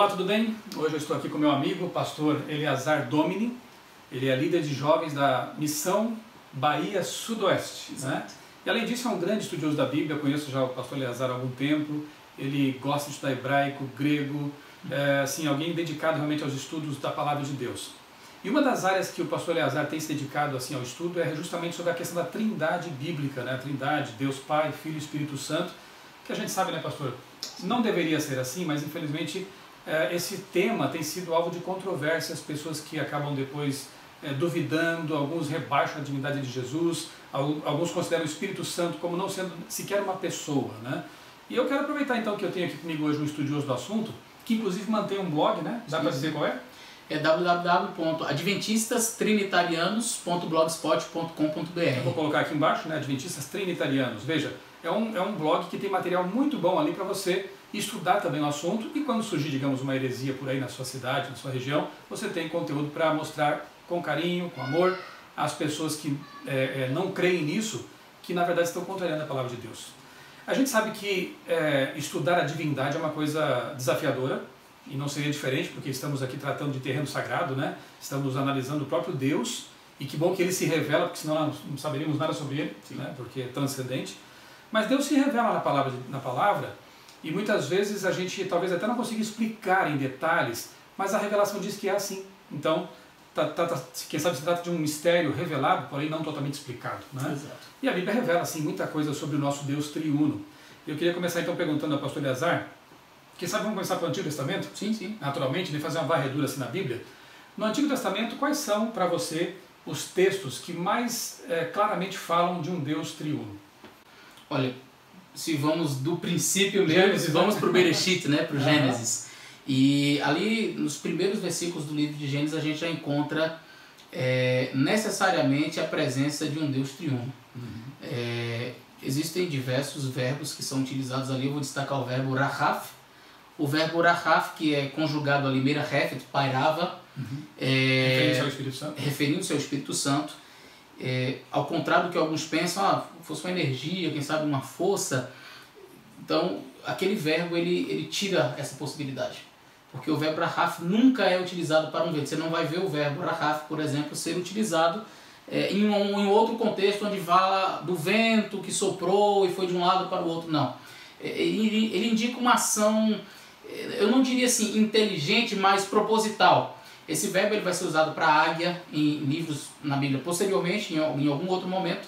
Olá, tudo bem? Hoje eu estou aqui com meu amigo, o pastor Eleazar Domini. Ele é líder de jovens da Missão Bahia Sudoeste, né? E além disso é um grande estudioso da Bíblia. Eu conheço já o pastor Eleazar há algum tempo. Ele gosta de estudar hebraico, grego, assim, alguém dedicado realmente aos estudos da Palavra de Deus. E uma das áreas que o pastor Eleazar tem se dedicado assim, ao estudo é justamente sobre a questão da trindade bíblica, né? A trindade, Deus Pai, Filho e Espírito Santo, que a gente sabe, né, pastor? Não deveria ser assim, mas infelizmente esse tema tem sido alvo de controvérsias, pessoas que acabam depois duvidando, alguns rebaixam a divindade de Jesus, alguns consideram o Espírito Santo como não sendo sequer uma pessoa, né? E eu quero aproveitar então que eu tenho aqui comigo hoje um estudioso do assunto, que inclusive mantém um blog, né? Dá para dizer qual é? É www.adventistastrinitarianos.blogspot.com.br. Eu vou colocar aqui embaixo, né? Adventistas Trinitarianos. Veja, é um blog que tem material muito bom ali para você estudar também o assunto, e quando surgir, digamos, uma heresia por aí na sua cidade, na sua região, você tem conteúdo para mostrar com carinho, com amor, às pessoas que não creem nisso, que na verdade estão contrariando a palavra de Deus. A gente sabe que estudar a divindade é uma coisa desafiadora, e não seria diferente, porque estamos aqui tratando de terreno sagrado, né? Estamos analisando o próprio Deus, e que bom que Ele se revela, porque senão nós não saberíamos nada sobre Ele, né? Porque é transcendente. Mas Deus se revela na palavra, e muitas vezes a gente talvez até não consiga explicar em detalhes, mas a revelação diz que é assim. Então, quem sabe se trata de um mistério revelado, porém não totalmente explicado, né? Exato. E a Bíblia revela assim, muita coisa sobre o nosso Deus triuno. Eu queria começar então perguntando ao pastor Eleazar, quem sabe vamos começar pelo Antigo Testamento? Sim, sim. Naturalmente, de fazer uma varredura assim na Bíblia. No Antigo Testamento, quais são para você os textos que mais claramente falam de um Deus triuno? Olha, se vamos do princípio mesmo, Gênesis, vamos né? para o Bereshit, né, para o Gênesis. E ali, nos primeiros versículos do livro de Gênesis, a gente já encontra necessariamente a presença de um Deus triuno. Existem diversos verbos que são utilizados ali. Eu vou destacar o verbo rahaf. O verbo rahaf, que é conjugado ali, meira refet, pairava, Referindo-se ao Espírito Santo. referindo-se ao Espírito Santo. Ao contrário do que alguns pensam, fosse uma energia, quem sabe uma força. Então, aquele verbo ele tira essa possibilidade. Porque o verbo rahaf nunca é utilizado para um vento. Você não vai ver o verbo rahaf, por exemplo, ser utilizado em outro contexto onde fala do vento que soprou e foi de um lado para o outro. Não. Ele indica uma ação, eu não diria assim inteligente, mas proposital. Esse verbo ele vai ser usado para águia em livros na Bíblia posteriormente, em algum outro momento,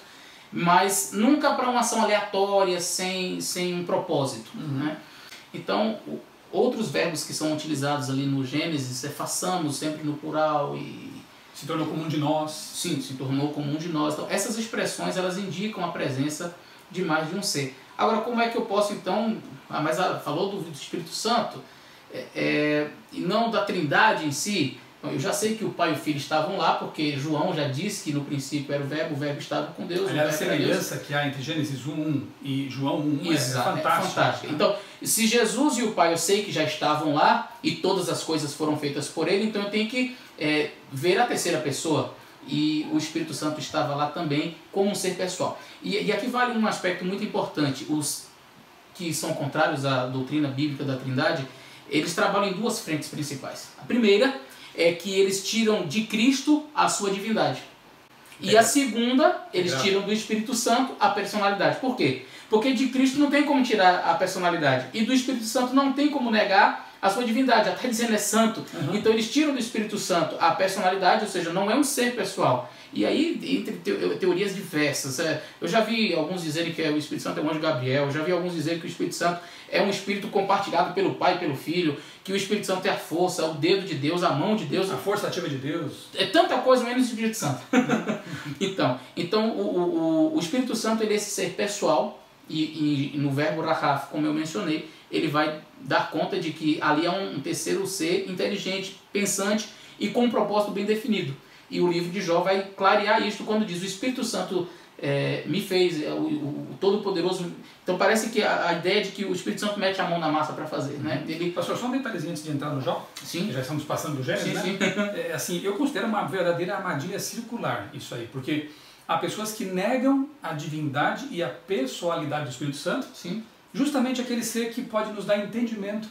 mas nunca para uma ação aleatória, sem um propósito. Né? Então, outros verbos que são utilizados ali no Gênesis façamos, sempre no plural. E Se tornou comum de nós. sim, se tornou comum de nós. Então, essas expressões elas indicam a presença de mais de um ser. Agora, como é que eu posso então, mas falou do Espírito Santo, e não da Trindade em si? Eu já sei que o Pai e o Filho estavam lá, porque João já disse que no princípio era o verbo estava com Deus. Aliás, a semelhança que há entre Gênesis 1.1 e João 1.1 é fantástica. Então, se Jesus e o Pai eu sei que já estavam lá, e todas as coisas foram feitas por Ele, então eu tenho que ver a terceira pessoa. E o Espírito Santo estava lá também como um ser pessoal. E aqui vale um aspecto muito importante. Os que são contrários à doutrina bíblica da Trindade, eles trabalham em duas frentes principais. A primeira é que eles tiram de Cristo a sua divindade. E a segunda, eles tiram do Espírito Santo a personalidade. Por quê? Porque de Cristo não tem como tirar a personalidade. E do Espírito Santo não tem como negar a sua divindade. Até dizendo é santo. Então eles tiram do Espírito Santo a personalidade, ou seja, não é um ser pessoal. E aí, entre teorias diversas, eu já vi alguns dizerem que o Espírito Santo é o anjo Gabriel, eu já vi alguns dizerem que o Espírito Santo é um Espírito compartilhado pelo Pai e pelo Filho, que o Espírito Santo é a força, o dedo de Deus, a mão de Deus. A força ativa de Deus. É tanta coisa menos o Espírito Santo. Então o Espírito Santo ele é esse ser pessoal, e no verbo rahaf, como eu mencionei, ele vai dar conta de que ali é um terceiro ser inteligente, pensante e com um propósito bem definido. E o livro de Jó vai clarear isso quando diz: o Espírito Santo me fez, o Todo-Poderoso. Então parece que a ideia de que o Espírito Santo mete a mão na massa para fazer. Né? Pastor, só um detalhezinho antes de entrar no Jó. Sim. Já estamos passando do Gênesis, sim, né? Sim. Assim, eu considero uma verdadeira armadilha circular isso aí, porque há pessoas que negam a divindade e a pessoalidade do Espírito Santo, Sim. justamente aquele ser que pode nos dar entendimento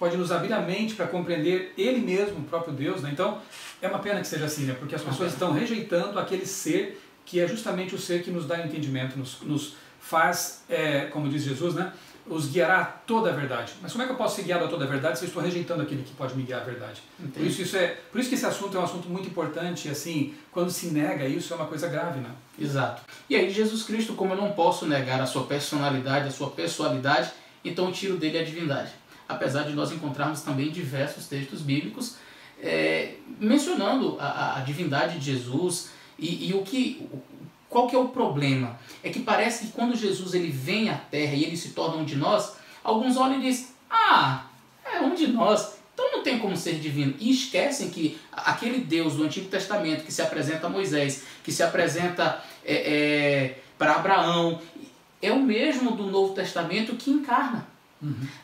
pode nos abrir a mente para compreender Ele mesmo, o próprio Deus, né? Então, é uma pena que seja assim, né? Porque as pessoas estão rejeitando aquele ser que é justamente o ser que nos dá entendimento, nos faz, como diz Jesus, né? Os guiará a toda a verdade. Mas como é que eu posso ser guiado a toda a verdade se eu estou rejeitando aquele que pode me guiar à verdade? Por isso que esse assunto é um assunto muito importante, e assim, quando se nega isso é uma coisa grave, né? Exato. E aí Jesus Cristo, como eu não posso negar a sua personalidade, a sua pessoalidade, então eu tiro dele a divindade. Apesar de nós encontrarmos também diversos textos bíblicos mencionando a divindade de Jesus e qual que é o problema? É que parece que quando Jesus ele vem à Terra e ele se torna um de nós, alguns olham e dizem, é um de nós, então não tem como ser divino. E esquecem que aquele Deus do Antigo Testamento que se apresenta a Moisés, que se apresenta para Abraão, é o mesmo do Novo Testamento que encarna.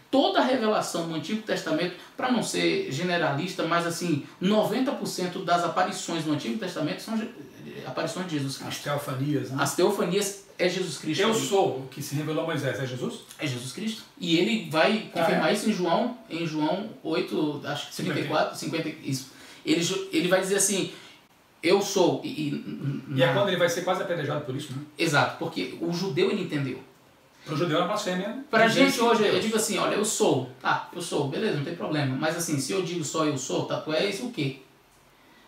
Toda a revelação do Antigo Testamento, para não ser generalista, mas assim, 90% das aparições do Antigo Testamento são aparições de Jesus Cristo. As teofanias, né? As teofanias é Jesus Cristo. Eu sou o que se revelou a Moisés, é Jesus? É Jesus Cristo. E ele vai confirmar isso em João 8, acho que 34, 50, isso. Ele vai dizer assim, eu sou. E é quando ele vai ser quase apedrejado por isso, né? Exato, porque o judeu ele entendeu. Para o judeu é uma blasfêmia. Para a gente hoje, eu digo assim, olha, eu sou. Eu sou, beleza, não tem problema. Mas assim, se eu digo só eu sou, tu és o quê?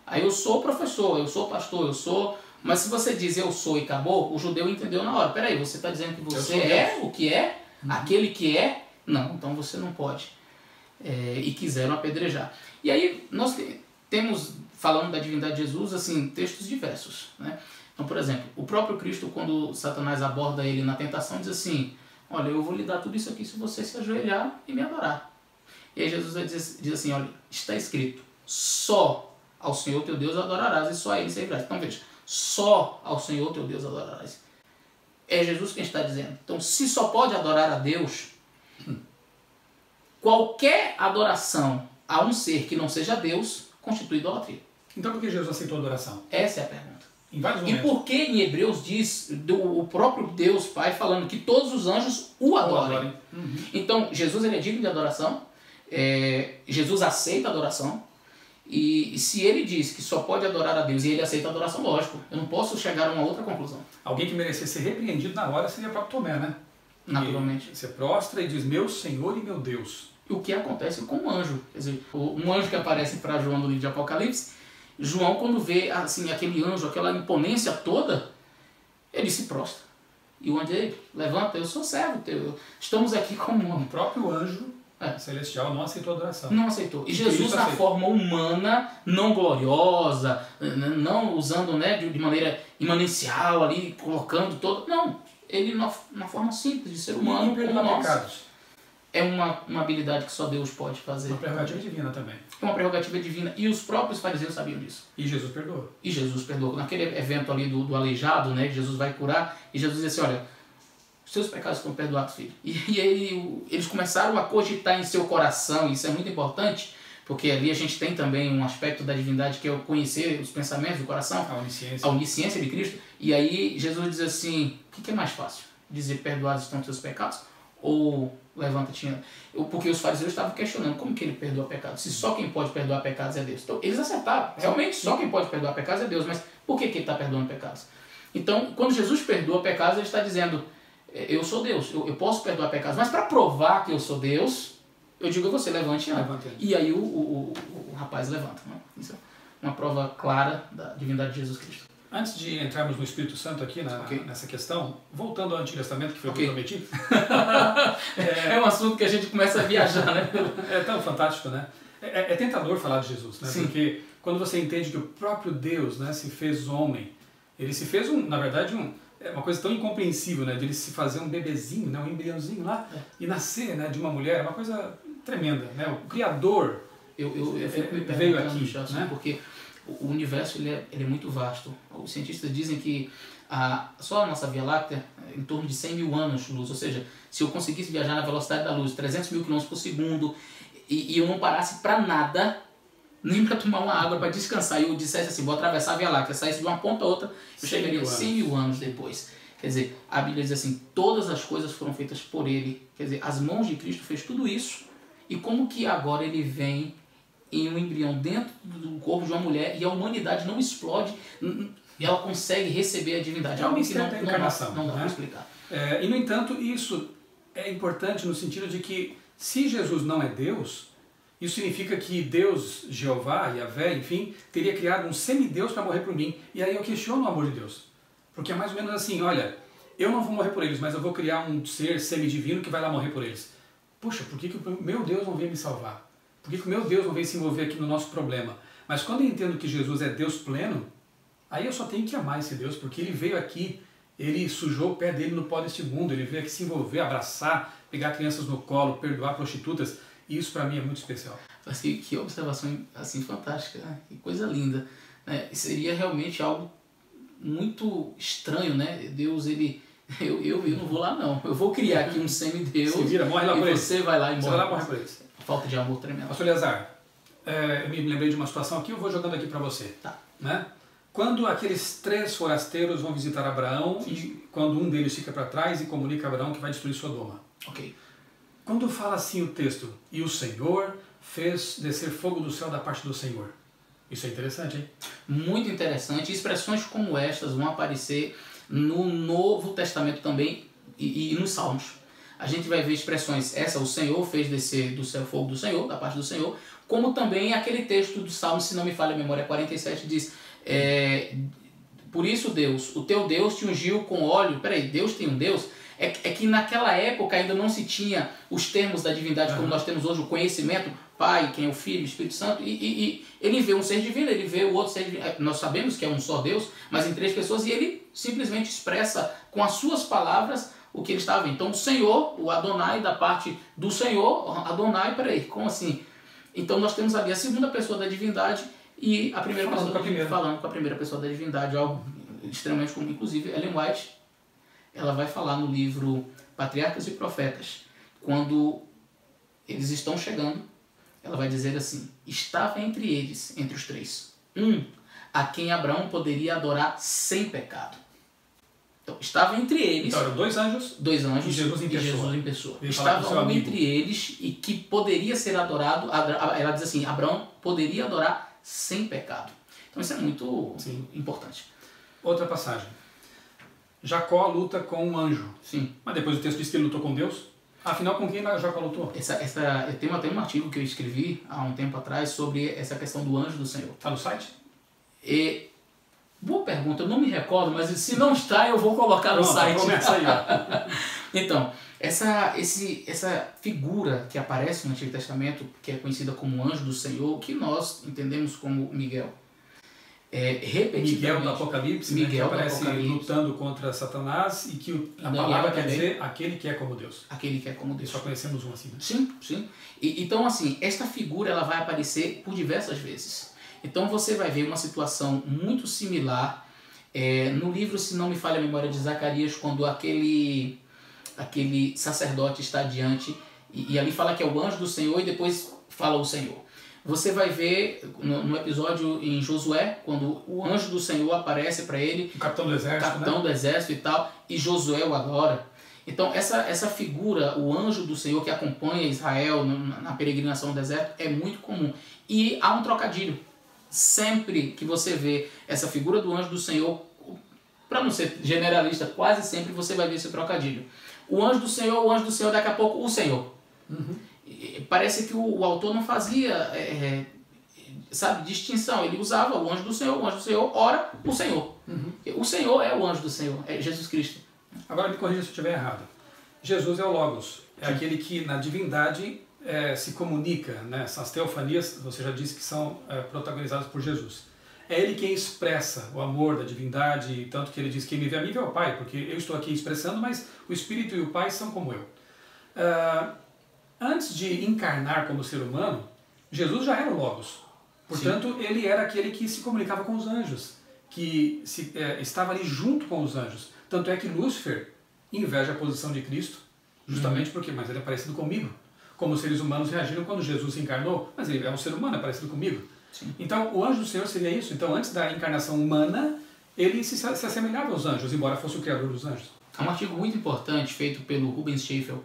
Aí eu sou professor, eu sou pastor, eu sou... Mas se você diz eu sou e acabou, o judeu entendeu na hora. Peraí, você está dizendo que você é o que é? Aquele que é? Não, então você não pode. E quiseram apedrejar. E aí nós temos, falando da divindade de Jesus, assim, textos diversos, né? Então, por exemplo, o próprio Cristo, quando Satanás aborda ele na tentação, diz assim, olha, eu vou lhe dar tudo isso aqui se você se ajoelhar e me adorar. E aí Jesus diz assim, olha, está escrito, só ao Senhor teu Deus adorarás e só a Ele servirás. Então veja, só ao Senhor teu Deus adorarás. É Jesus quem está dizendo. Então, se só pode adorar a Deus, qualquer adoração a um ser que não seja Deus, constitui idolatria. Então por que Jesus aceitou a adoração? Essa é a pergunta. Em vários momentos. E por que em Hebreus diz o próprio Deus Pai falando que todos os anjos o adorem? Então, Jesus ele é digno de adoração, Jesus aceita a adoração, e se ele diz que só pode adorar a Deus e ele aceita a adoração, lógico, eu não posso chegar a uma outra conclusão. Alguém que merecesse ser repreendido na hora seria o próprio Tomé, né? Naturalmente. E você prostra e diz, meu Senhor e meu Deus. E o que acontece com um anjo? Quer dizer, um anjo que aparece para João no livro de Apocalipse, João, quando vê assim, aquele anjo, aquela imponência toda, ele se prostra. E o anjo diz, levanta, eu sou servo teu. Estamos aqui como o próprio anjo celestial não aceitou a adoração. Não aceitou. E Jesus, na forma humana, não gloriosa, não usando de maneira imanencial ali, colocando todo. Não. Ele na forma simples de ser humano, como nós. Pecados. É uma habilidade que só Deus pode fazer. Uma prerrogativa divina também. É uma prerrogativa divina. E os próprios fariseus sabiam disso. E Jesus perdoou. E Jesus perdoou. Naquele evento ali do aleijado, né, que Jesus vai curar, e Jesus disse assim, olha, os seus pecados estão perdoados, filho. E aí eles começaram a cogitar em seu coração, e isso é muito importante, porque ali a gente tem também um aspecto da divindade que é o conhecer os pensamentos do coração. A onisciência de Cristo. E aí Jesus diz assim, o que é mais fácil? Dizer perdoados estão os seus pecados? Ou levanta-te? Porque os fariseus estavam questionando como que ele perdoa pecados. Se só quem pode perdoar pecados é Deus. Então eles acertaram. Realmente só quem pode perdoar pecados é Deus. Mas por que ele está perdoando pecados? Então, quando Jesus perdoa pecados, ele está dizendo, eu sou Deus, eu posso perdoar pecados. Mas para provar que eu sou Deus, eu digo a você, levante e anda. E aí o rapaz levanta. Né? Isso é uma prova clara da divindade de Jesus Cristo. Antes de entrarmos no Espírito Santo aqui nessa questão, voltando ao Antigo Testamento, que foi o que eu prometi. É um assunto que a gente começa a viajar, né? É tão fantástico, né? É tentador falar de Jesus, né? Sim. Porque quando você entende que o próprio Deus, né, se fez homem, ele se fez, na verdade, uma coisa tão incompreensível, né? De ele se fazer um bebezinho, né, um embriãozinho lá, e nascer, né, de uma mulher, é uma coisa tremenda, né? O Criador eu fico me veio aqui, assim, né? Porque o universo ele é muito vasto. Os cientistas dizem que só a nossa Via Láctea é em torno de 100 mil anos-luz, ou seja, se eu conseguisse viajar na velocidade da luz, 300 mil km por segundo, e eu não parasse para nada, nem para tomar uma água, para descansar, e eu dissesse assim, vou atravessar a Via Láctea, saísse de uma ponta a outra, eu chegaria 100 mil anos depois. Quer dizer, a Bíblia diz assim, todas as coisas foram feitas por Ele. Quer dizer, as mãos de Cristo fez tudo isso, E como que agora ele vem em um embrião dentro do corpo de uma mulher e a humanidade não explode, ela consegue receber a divindade. É um mistério da encarnação. Não dá para explicar. E, no entanto, isso é importante no sentido de que, se Jesus não é Deus, isso significa que Deus, Jeová, Yahvé, enfim, teria criado um semideus para morrer por mim. E aí eu questiono o amor de Deus. Porque é mais ou menos assim, olha, eu não vou morrer por eles, mas eu vou criar um ser semidivino que vai lá morrer por eles. Puxa, por que o meu Deus não veio me salvar? Por que o meu Deus não veio se envolver aqui no nosso problema? Mas quando eu entendo que Jesus é Deus pleno, aí eu só tenho que amar esse Deus, porque ele veio aqui, ele sujou o pé dele no pó deste mundo, ele veio aqui se envolver, abraçar, pegar crianças no colo, perdoar prostitutas, e isso para mim é muito especial. Mas que observação assim fantástica, né? Que coisa linda. Né? Seria realmente algo muito estranho, né? Deus, eu não vou lá não, eu vou criar aqui um semideus. Se vira, morre lá por eles. Você vai lá e morre. Você vai lá morrer por eles. Falta de amor tremendo. Pastor Eleazar, eu me lembrei de uma situação aqui, eu vou jogando aqui para você. Tá. Né? Quando aqueles 3 forasteiros vão visitar Abraão, e quando um deles fica para trás e comunica a Abraão que vai destruir Sodoma. Ok. Quando fala assim o texto, e o Senhor fez descer fogo do céu da parte do Senhor. Isso é interessante, hein? Muito interessante. Expressões como estas vão aparecer no Novo Testamento também e nos Salmos. A gente vai ver expressões, o Senhor fez descer do céu fogo do Senhor, da parte do Senhor, como também aquele texto do Salmo, se não me falha a memória, 47, diz, por isso Deus, o teu Deus te ungiu com óleo. Peraí, Deus tem um Deus? É que naquela época ainda não se tinha os termos da divindade como nós temos hoje, o conhecimento, Pai, quem é o Filho, o Espírito Santo, e ele vê um ser divino, ele vê o outro ser divino. Nós sabemos que é um só Deus, mas em 3 pessoas, e ele simplesmente expressa com as suas palavras o que ele estava vendo. Então o Senhor, o Adonai, da parte do Senhor, Adonai, peraí, como assim? Então nós temos ali a segunda pessoa da divindade e a primeira pessoa falando com a primeira pessoa da divindade, algo extremamente comum. Inclusive, Ellen White, ela vai falar no livro Patriarcas e Profetas, quando eles estão chegando, ela vai dizer assim, estava entre eles, entre os 3, a quem Abraão poderia adorar sem pecado. Então, estava entre eles... Então, eram 2 anjos. 2 anjos e Jesus em pessoa. Estava um entre eles e que poderia ser adorado, ela diz assim, Abraão poderia adorar sem pecado. Então isso é muito importante. Outra passagem. Jacó luta com um anjo. Sim. Mas depois o texto diz que ele lutou com Deus. Afinal, com quem Jacó lutou? Eu tenho até um artigo que eu escrevi há um tempo atrás sobre essa questão do anjo do Senhor. Está no site? Boa pergunta, eu não me recordo, mas se não está, eu vou colocar no site. Começa aí, ó. Então, essa figura que aparece no Antigo Testamento, que é conhecida como anjo do Senhor, que nós entendemos como Miguel, repetidamente... Miguel do Apocalipse, Miguel, né, que aparece lutando contra Satanás e que a palavra quer dizer aquele que é como Deus. Aquele que é como Deus. E só conhecemos um assim, né? Sim, sim. Então, assim, esta figura ela vai aparecer por diversas vezes. Então você vai ver uma situação muito similar no livro, se não me falha a memória, de Zacarias, quando aquele sacerdote está diante e ali fala que é o anjo do Senhor e depois fala o Senhor. Você vai ver no episódio em Josué, quando o anjo do Senhor aparece para ele, o capitão do exército, do exército e tal, e Josué o adora. Então essa figura, o anjo do Senhor que acompanha Israel na peregrinação no deserto, é muito comum. E há um trocadilho. Sempre que você vê essa figura do anjo do Senhor, para não ser generalista, quase sempre você vai ver esse trocadilho. O anjo do Senhor, daqui a pouco o Senhor. Parece que o autor não fazia distinção. Ele usava o anjo do Senhor, ora o Senhor. O Senhor é o anjo do Senhor, é Jesus Cristo. Agora me corrija se eu estiver errado. Jesus é o Logos, é aquele que na divindade se comunica, né? As teofanias, você já disse que são protagonizadas por Jesus. É ele quem expressa o amor da divindade, tanto que ele diz que quem me vê a mim vê o Pai, porque eu estou aqui expressando, mas o Espírito e o Pai são como eu. Antes de encarnar como ser humano, Jesus já era o Logos. Portanto, ele era aquele que se comunicava com os anjos, que estava ali junto com os anjos. Tanto é que Lúcifer inveja a posição de Cristo, justamente porque, mas ele é parecido comigo. Como os seres humanos reagiram quando Jesus se encarnou, mas ele é um ser humano, é parecido comigo. Sim. Então, o anjo do Senhor seria isso. Então, antes da encarnação humana, ele se assemelhava aos anjos, embora fosse o criador dos anjos. Há um artigo muito importante feito pelo Rubens Schaeffer,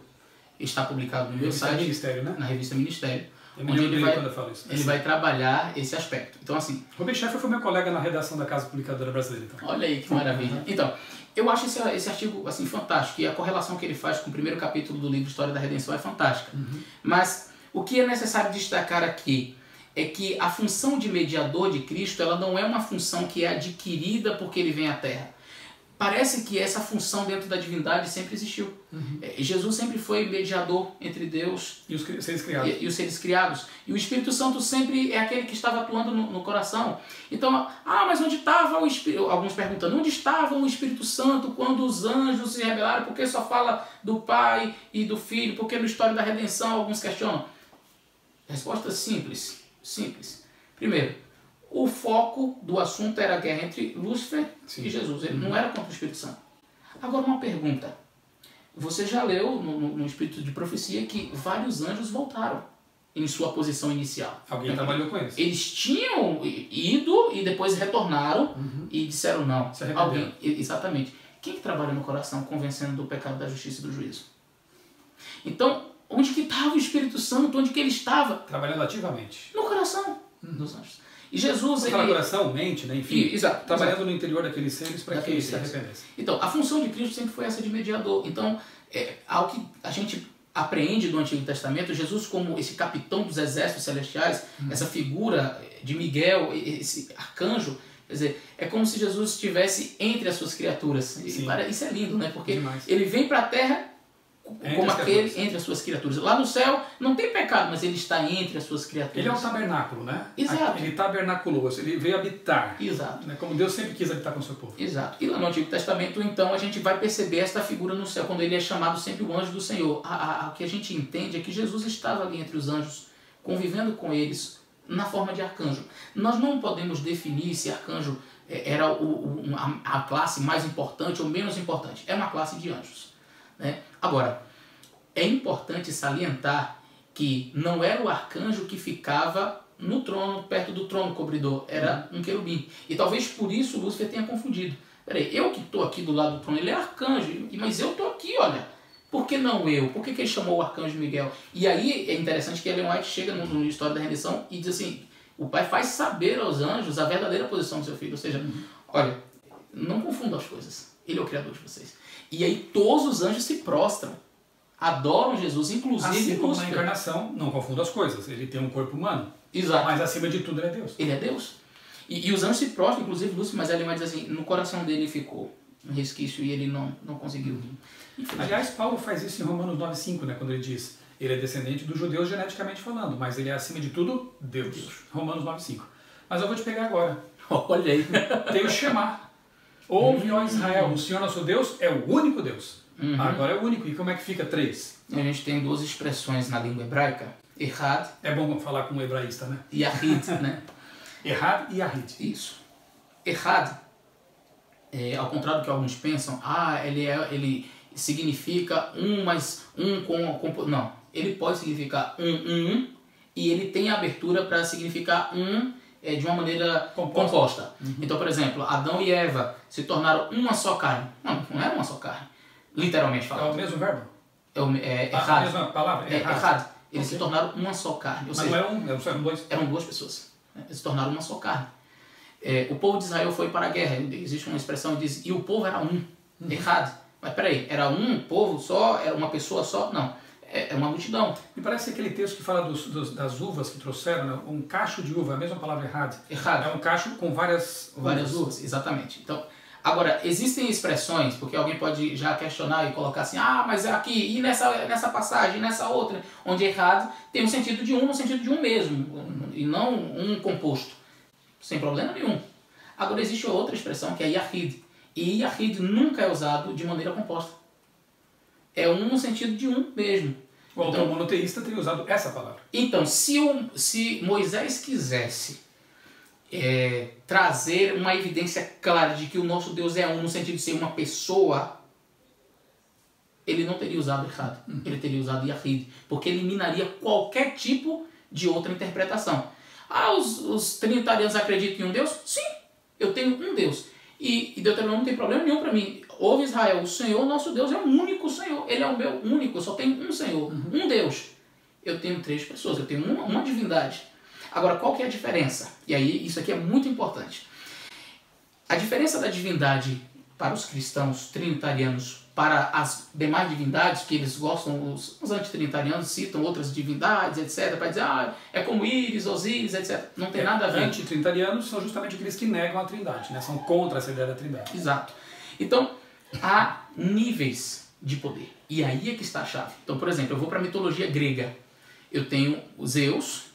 está publicado no meu Revista site, Ministério, né? na revista Ministério, Eu me onde lembro ele dele vai, quando eu falo isso. ele vai trabalhar esse aspecto. Então, assim, Rubem Schaeffer foi meu colega na redação da Casa Publicadora Brasileira. Então. olha aí que maravilha. Então, eu acho esse artigo assim, fantástico, e a correlação que ele faz com o primeiro capítulo do livro História da Redenção é fantástica. Mas o que é necessário destacar aqui é que a função de mediador de Cristo, ela não é uma função que é adquirida porque ele vem à Terra. Parece que essa função dentro da divindade sempre existiu. Jesus sempre foi mediador entre Deus E os seres criados. e os seres criados. E o Espírito Santo sempre é aquele que estava atuando no coração. Então, mas onde estava o Espírito? Alguns perguntando, onde estava o Espírito Santo quando os anjos se rebelaram? Por que só fala do Pai e do Filho? Por que no História da Redenção alguns questionam? Resposta simples. Primeiro, o foco do assunto era a guerra entre Lúcifer e Jesus. Ele não era contra o Espírito Santo. Agora uma pergunta. Você já leu no Espírito de Profecia que vários anjos voltaram em sua posição inicial. Alguém trabalhou com eles. Eles tinham ido e depois retornaram e disseram não. Exatamente. Quem que trabalha no coração convencendo do pecado, da justiça e do juízo? Então, onde que estava o Espírito Santo? Onde que ele estava? Trabalhando ativamente. No coração dos anjos. E Jesus, ele... coração, mente, né? Enfim, trabalhando no interior daqueles seres para que eles se arrependessem. Então, a função de Cristo sempre foi essa de mediador. Então, ao que a gente apreende do Antigo Testamento, Jesus como esse capitão dos exércitos celestiais, essa figura de Miguel, esse arcanjo, quer dizer, é como se Jesus estivesse entre as suas criaturas. Isso é lindo, né? Porque ele vem para a Terra como aquele entre as suas criaturas. Lá no céu não tem pecado, mas ele está entre as suas criaturas. Ele é um tabernáculo, né? Exato. Ele tabernaculou, ele veio habitar. Exato. Né? Como Deus sempre quis habitar com o seu povo. Exato. E lá no Antigo Testamento, então, a gente vai perceber esta figura no céu, quando ele é chamado sempre o anjo do Senhor. O que a gente entende é que Jesus estava ali entre os anjos, convivendo com eles na forma de arcanjo. Nós não podemos definir se arcanjo era a classe mais importante ou menos importante. É uma classe de anjos. Né? Agora, é importante salientar que não era o arcanjo que ficava no trono, perto do trono cobridor, era um querubim. E talvez por isso Lúcifer tenha confundido. Peraí, eu que estou aqui do lado do trono, ele é arcanjo, mas eu estou aqui, olha. Por que não eu? Por que ele chamou o arcanjo Miguel? E aí é interessante que Ellen White chega no História da Redenção e diz assim, o pai faz saber aos anjos a verdadeira posição do seu filho. Ou seja, olha, não confunda as coisas. Ele é o criador de vocês. E aí todos os anjos se prostram, adoram Jesus, inclusive assim como Lúcifer. na encarnação, não confunda as coisas. Ele tem um corpo humano. Exato. Mas acima de tudo ele é Deus. Ele é Deus. E os anjos se prostram, inclusive Lúcifer, mas ele vai dizer assim, no coração dele ficou um resquício e ele não conseguiu. Aliás, Paulo faz isso em Romanos 9,5, né, quando ele diz, ele é descendente dos judeus geneticamente falando, mas ele é acima de tudo Deus. Romanos 9,5. Mas eu vou te pegar agora. Olha aí. Tem o Shema. Ouve, ó Israel, o Senhor nosso Deus é o único Deus. Agora é o único. E como é que fica 3? A gente tem duas expressões na língua hebraica. Errad. É bom falar com um hebraísta, né? E Yahid, né? Errad e Yahid. Isso. Errad, ao contrário do que alguns pensam, ele significa um mais um com... Não, ele pode significar um e ele tem abertura para significar de uma maneira composta. Então, por exemplo, Adão e Eva se tornaram uma só carne. Não era uma só carne, literalmente falando. É o mesmo verbo? Errad. A mesma palavra? Errad. Eles se tornaram uma só carne. Ou Mas seja, não eram dois? Eram duas pessoas. Eles se tornaram uma só carne. O povo de Israel foi para a guerra. Existe uma expressão que diz, e o povo era um. Errado. Mas peraí, era um povo só? Era uma pessoa só? Não. É uma multidão. Me parece aquele texto que fala das uvas que trouxeram, né? Um cacho de uva, a mesma palavra errado. Errado. É um cacho com várias uvas, exatamente. Então, agora, existem expressões, porque alguém pode já questionar e colocar assim, mas é aqui, e nessa passagem, nessa outra, onde errado tem um sentido de um no sentido de um mesmo, e não um composto. Sem problema nenhum. Agora, existe outra expressão que é Yahid. E Yahid nunca é usado de maneira composta. É um no sentido de um mesmo. O autor monoteísta teria usado essa palavra. Então, se Moisés quisesse trazer uma evidência clara de que o nosso Deus é um no sentido de ser uma pessoa, ele não teria usado errado. Ele teria usado Yahid, porque eliminaria qualquer tipo de outra interpretação. Os trinitarianos acreditam em um Deus? Sim, eu tenho um Deus. E Deuteronômio não tem problema nenhum para mim. ouve Israel, o Senhor nosso Deus é o único Senhor. Ele é o meu único, só tem um Senhor, um Deus. Eu tenho 3 pessoas, eu tenho uma divindade. Agora, qual que é a diferença? E aí, isso aqui é muito importante. A diferença da divindade para os cristãos trinitarianos, para as demais divindades que eles gostam, os antitrinitarianos citam outras divindades, etc., para dizer, é como Íris, Osíris, etc. Não tem nada a ver. Antitrinitarianos são justamente aqueles que negam a trindade, né? São contra essa ideia da trindade. Exato. Então, há níveis de poder. E aí é que está a chave. Então, por exemplo, eu vou para a mitologia grega. Eu tenho Zeus,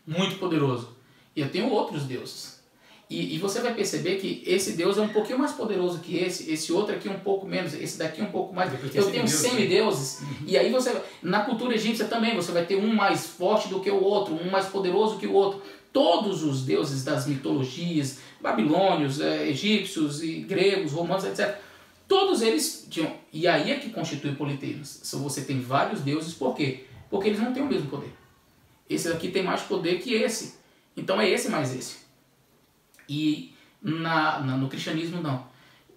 muito poderoso, e eu tenho outros deuses. E você vai perceber que esse Deus é um pouquinho mais poderoso que esse outro aqui um pouco menos, esse daqui um pouco mais. Eu tenho semideuses, e aí na cultura egípcia também, você vai ter um mais forte do que o outro, um mais poderoso que o outro. Todos os deuses das mitologias, babilônios, egípcios, e gregos, romanos, etc., todos eles tinham. E aí é que constitui o politeísmo. Se você tem vários deuses, por quê? Porque eles não têm o mesmo poder. Esse daqui tem mais poder que esse. Então é esse mais esse. E no cristianismo não.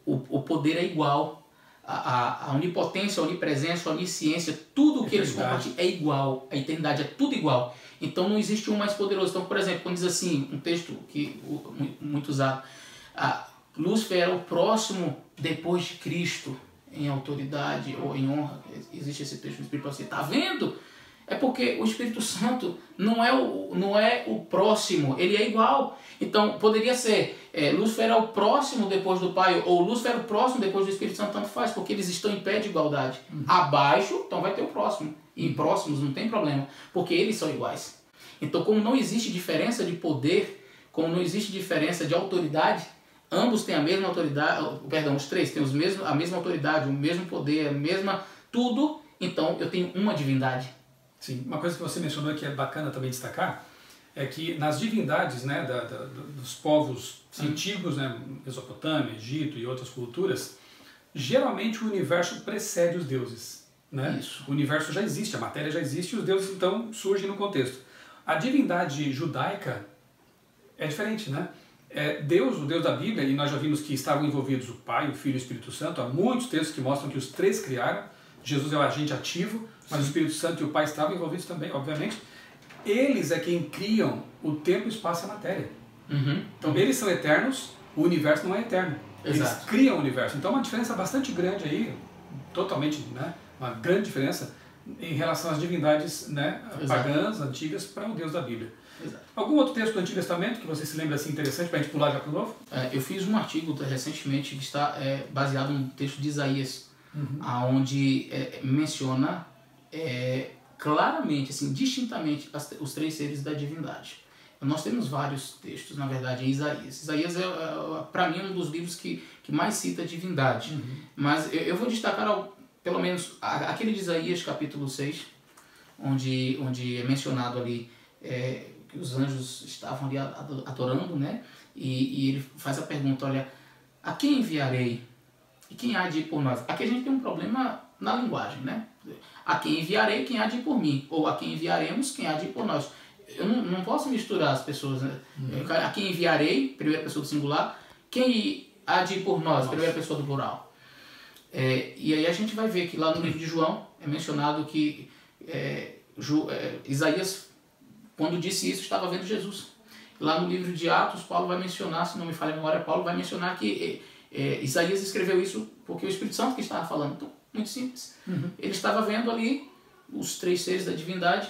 O poder é igual. A onipotência, a onipresença, a onisciência, tudo o que eles compartilham é igual. A eternidade é tudo igual. Então não existe um mais poderoso. Então, por exemplo, quando diz assim, um texto que muito usado, Lúcifer era o próximo depois de Cristo em autoridade ou em honra. Existe esse texto no Espírito Santo. Você está vendo? É porque o Espírito Santo não é o próximo, ele é igual. Então, poderia ser Lúcifer é o próximo depois do Pai, ou Lúcifer é o próximo depois do Espírito Santo, tanto faz, porque eles estão em pé de igualdade. Abaixo, então vai ter o próximo. E próximos não tem problema, porque eles são iguais. Então, como não existe diferença de poder, como não existe diferença de autoridade, ambos têm a mesma autoridade, perdão, os 3 têm a mesma autoridade, o mesmo poder, a mesma tudo, então eu tenho uma divindade. Sim, uma coisa que você mencionou que é bacana também destacar é que nas divindades, né, dos povos antigos, né, Mesopotâmia, Egito e outras culturas, geralmente o universo precede os deuses. Né? Isso. O universo já existe, a matéria já existe e os deuses então surgem no contexto. A divindade judaica é diferente, né? Deus, o Deus da Bíblia, e nós já vimos que estavam envolvidos o Pai, o Filho e o Espírito Santo, há muitos textos que mostram que os 3 criaram. Jesus é o agente ativo, mas o Espírito Santo e o Pai estavam envolvidos também, obviamente. Eles é quem criam o tempo, o espaço e a matéria. Então eles são eternos, o universo não é eterno. Eles criam o universo. Então uma diferença bastante grande aí, totalmente, né, uma grande diferença em relação às divindades, né, pagãs, antigas, para o Deus da Bíblia. Exato. Algum outro texto do Antigo Testamento que você se lembra assim interessante para a gente pular já para o Novo? Eu fiz um artigo recentemente que está baseado no texto de Isaías, onde menciona claramente, assim, distintamente, os 3 seres da divindade. Nós temos vários textos, na verdade, em Isaías. Isaías para mim, um dos livros que mais cita a divindade. Mas eu vou destacar, pelo menos, aquele de Isaías, capítulo 6, onde é mencionado ali que os anjos estavam ali adorando, né? E ele faz a pergunta, olha, a quem enviarei? E quem há de ir por nós? Aqui a gente tem um problema na linguagem, né? A quem enviarei, quem há de ir por mim? Ou a quem enviaremos, quem há de ir por nós? Eu não posso misturar as pessoas, né? A quem enviarei, primeira pessoa do singular, quem há de ir por nós, primeira pessoa do plural. E aí a gente vai ver que lá no livro de João é mencionado que Isaías, quando disse isso, estava vendo Jesus. Lá no livro de Atos, Paulo vai mencionar, se não me falha a memória, Paulo vai mencionar que Isaías escreveu isso porque o Espírito Santo que estava falando. Então, muito simples. Ele estava vendo ali os 3 seres da divindade.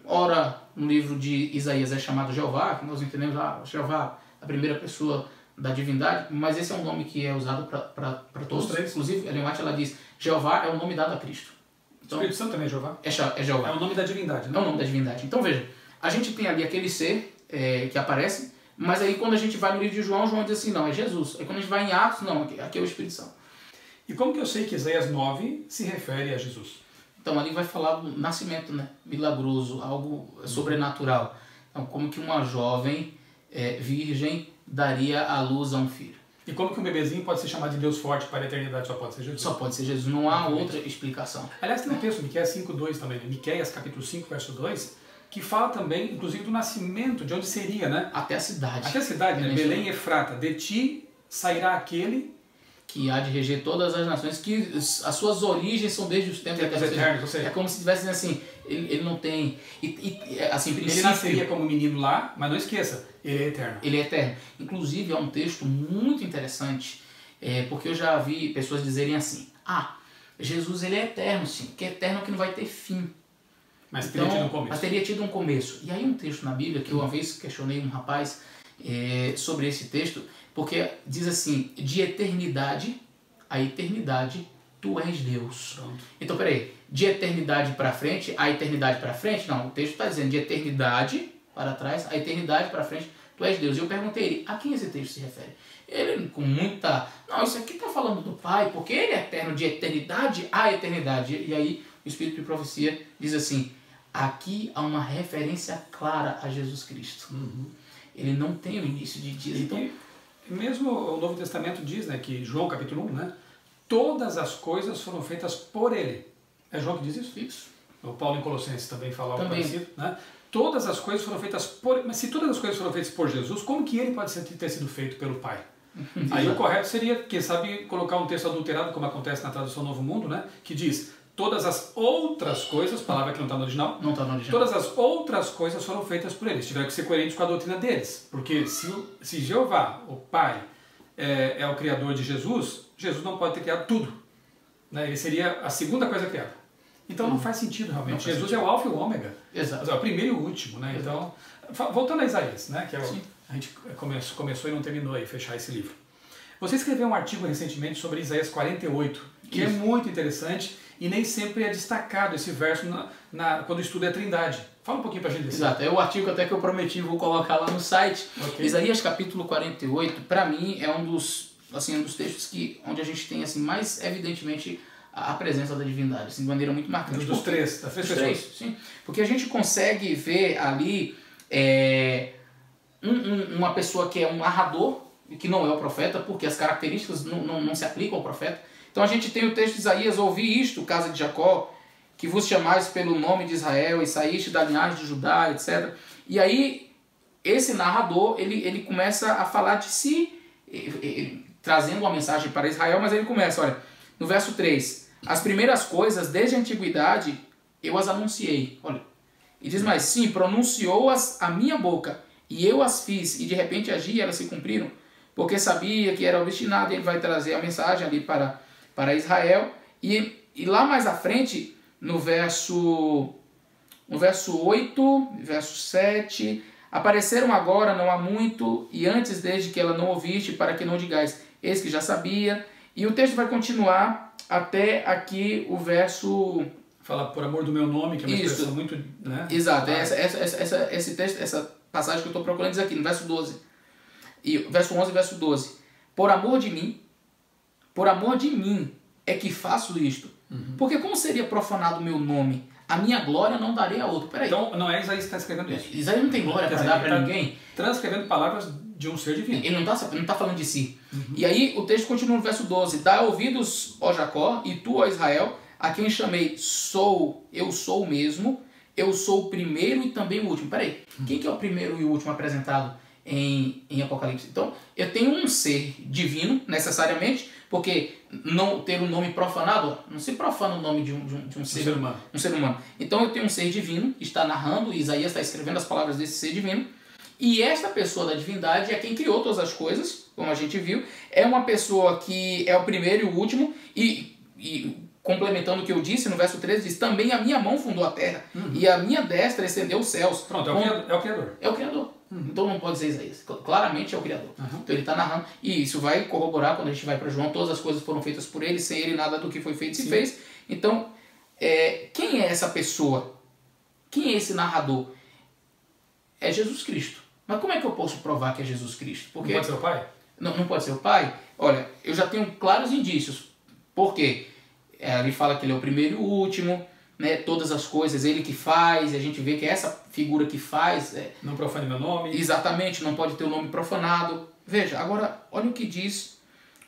Ora, no livro de Isaías é chamado Jeová, que nós entendemos Jeová, a primeira pessoa da divindade, mas esse é um nome que é usado para todos. Inclusive, Ellen White, ela diz, Jeová é o nome dado a Cristo. Então, o Espírito Santo também é Jeová? É Jeová. É o nome da divindade, né? É o nome da divindade. Então, veja, a gente tem ali aquele ser que aparece, mas aí quando a gente vai no livro de João, João diz assim, não, é Jesus. Aí quando a gente vai em Atos, não, aqui é o Espírito Santo. E como que eu sei que Isaías 9 se refere a Jesus? Então ali vai falar do nascimento, né? Milagroso, algo sobrenatural. Então como que uma jovem virgem daria à luz a um filho. E como que um bebezinho pode ser chamado de Deus forte para a eternidade? Só pode ser Jesus? Só pode ser Jesus, não há outra explicação. Aliás, tem um texto, Miqueias 5:2 também, né? Miqueias capítulo 5, verso 2, que fala também, inclusive, do nascimento, de onde seria, né? Até a cidade. Até a cidade, né? Belém e Efrata. De ti sairá aquele que há de reger todas as nações, que as suas origens são desde os tempos eternos. Ou seja, é como se tivesse assim, ele não tem... assim, ele nasceria como menino lá, mas não esqueça, ele é eterno. Ele é eterno. Inclusive, é um texto muito interessante, porque eu já vi pessoas dizerem assim, Jesus ele é eterno, sim, que é eterno que não vai ter fim. Mas teria tido um começo. Mas teria tido um começo. E aí um texto na Bíblia, que eu uma vez questionei um rapaz sobre esse texto, porque diz assim, de eternidade a eternidade, tu és Deus. Pronto. Então, peraí, de eternidade para frente, a eternidade para frente? Não, o texto está dizendo de eternidade para trás, a eternidade para frente, tu és Deus. E eu perguntei a ele, a quem esse texto se refere? Ele com muita... Não, isso aqui está falando do Pai, porque ele é eterno de eternidade a eternidade. E aí o Espírito de Profecia diz assim, aqui há uma referência clara a Jesus Cristo. Ele não tem o início de dias. Então, mesmo o Novo Testamento diz, né, que João capítulo 1, né, todas as coisas foram feitas por ele. É João que diz isso? Isso. O Paulo em Colossenses também fala algo parecido. Né? Todas as coisas foram feitas por... Mas se todas as coisas foram feitas por Jesus, como que ele pode ter sido feito pelo Pai? Aí o correto seria, quem sabe, colocar um texto adulterado, como acontece na tradução Novo Mundo, né, que diz, todas as outras coisas, palavra que não está no original, não está no original, todas as outras coisas foram feitas por eles. Tiveram que ser coerentes com a doutrina deles. Porque se Jeová, o Pai, é o Criador de Jesus, Jesus não pode ter criado tudo. Né? Ele seria a segunda coisa criada. Então não faz sentido realmente. Jesus é o alfa e o ômega. Exato. É o primeiro e o último. Né? Então, voltando a Isaías, né? Que a gente começou e não terminou aí, fechar esse livro. Você escreveu um artigo recentemente sobre Isaías 48, que é muito interessante e nem sempre é destacado esse verso quando estuda a Trindade. Fala um pouquinho pra gente desse. Exato, é o artigo até que eu prometi, vou colocar lá no site. Okay. Isaías capítulo 48, para mim, é um dos textos onde a gente tem assim, mais evidentemente a presença da divindade, assim, de maneira muito marcante. Das três pessoas. Sim, porque a gente consegue ver ali uma pessoa que é um narrador, que não é o profeta, porque as características não se aplicam ao profeta. Então a gente tem o texto de Isaías, ouvi isto, casa de Jacó, que vos chamais pelo nome de Israel, e saíste da linhagem de Judá, etc. E aí, esse narrador, ele começa a falar de si, trazendo uma mensagem para Israel, mas ele começa, olha, no verso 3, as primeiras coisas, desde a antiguidade, eu as anunciei. Olha, e diz mais, sim, pronunciou-as a minha boca, e eu as fiz, e de repente agi e elas se cumpriram, porque sabia que era o destinado, e ele vai trazer a mensagem ali para Israel, e lá mais à frente, no verso 8, verso 7, apareceram agora, não há muito, e antes desde que ela não ouviste, para que não digais, eis que já sabia, e o texto vai continuar até aqui o verso... Fala por amor do meu nome, que é uma expressão muito... Né? Exato, esse texto, essa passagem que eu estou procurando diz aqui, no verso 12, e verso 11 e verso 12, por amor de mim é que faço isto. Porque como seria profanado o meu nome? A minha glória não darei a outro. Peraí. Então não é Isaías que está escrevendo isso. Isaías não tem glória para dar para ninguém. Transcrevendo palavras de um ser divino. Ele não está falando de si. E aí o texto continua no verso 12. Dá ouvidos, ó Jacó, e tu, ó Israel, a quem chamei eu sou o mesmo, eu sou o primeiro e também o último. Peraí, quem que é o primeiro e o último apresentado em Apocalipse? Então, eu tenho um ser divino, necessariamente, porque não ter um nome profanado, não se profana o nome de um ser humano. Então eu tenho um ser divino, está narrando, e Isaías está escrevendo as palavras desse ser divino, e esta pessoa da divindade é quem criou todas as coisas, como a gente viu, é uma pessoa que é o primeiro e o último, e complementando o que eu disse, no verso 13 diz, também a minha mão fundou a terra, e a minha destra estendeu os céus. Pronto, é o Criador. É o Criador. Então não pode ser Isaías. Claramente é o Criador. Então ele está narrando. E isso vai corroborar quando a gente vai para João. Todas as coisas foram feitas por ele. Sem ele nada do que foi feito se fez. Então, quem é essa pessoa? Quem é esse narrador? É Jesus Cristo. Mas como é que eu posso provar que é Jesus Cristo? Porque não pode ser o Pai? Não pode ser o Pai? Olha, eu já tenho claros indícios. Por quê? Ele fala que ele é o primeiro e o último. Né, todas as coisas, ele que faz, e a gente vê que é essa figura que faz... não profane meu nome. Exatamente, não pode ter o nome profanado. Veja, agora, olha o que diz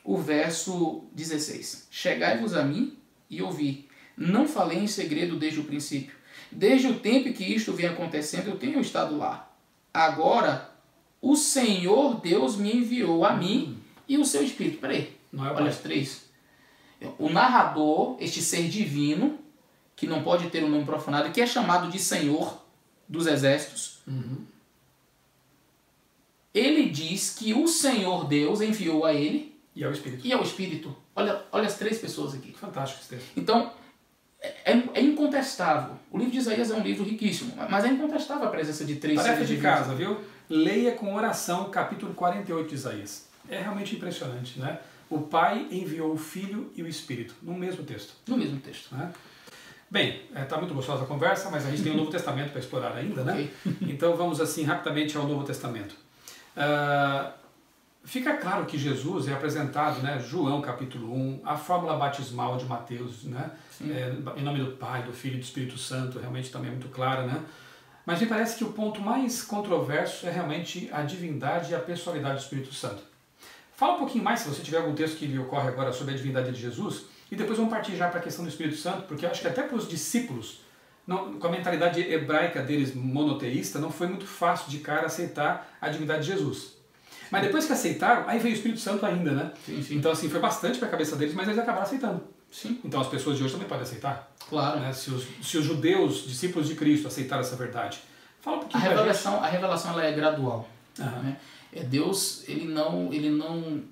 o verso 16. Chegai-vos a mim e ouvi. Não falei em segredo desde o princípio. Desde o tempo que isto vem acontecendo, eu tenho estado lá. Agora, o Senhor Deus me enviou a mim e o seu Espírito. Peraí, Não é o Olha pai. as três. O narrador, este ser divino, que não pode ter um nome profanado, que é chamado de Senhor dos Exércitos, ele diz que o Senhor Deus enviou a ele E é o Espírito. e ao Espírito. Olha as três pessoas aqui. Fantástico esse texto. Então, é incontestável. O livro de Isaías é um livro riquíssimo, mas é incontestável a presença de três Tarefa seres de divinos. casa, viu? Leia com oração capítulo 48 de Isaías. É realmente impressionante, né? O Pai enviou o Filho e o Espírito, no mesmo texto. No mesmo texto. Né? Bem, está muito gostosa a conversa, mas a gente tem o Novo Testamento para explorar ainda, né? Ok. Então vamos assim rapidamente ao Novo Testamento. Fica claro que Jesus é apresentado, né, João capítulo 1, a fórmula batismal de Mateus, né, em nome do Pai, do Filho e do Espírito Santo, realmente também é muito clara, né? Mas me parece que o ponto mais controverso é realmente a divindade e a pessoalidade do Espírito Santo. Fala um pouquinho mais, se você tiver algum texto que lhe ocorre agora sobre a divindade de Jesus, e depois vamos partir já para a questão do Espírito Santo, porque eu acho que até para os discípulos, com a mentalidade hebraica deles monoteísta, não foi muito fácil de cara aceitar a divindade de Jesus. Mas depois que aceitaram, aí veio o Espírito Santo ainda, né? Sim. Então assim, foi bastante para a cabeça deles, mas eles acabaram aceitando. Sim. Então as pessoas de hoje também podem aceitar. Claro. Né? Se os judeus, discípulos de Cristo, aceitaram essa verdade. Fala um pouquinho A revelação ela é gradual. Aham. Né? Deus ele não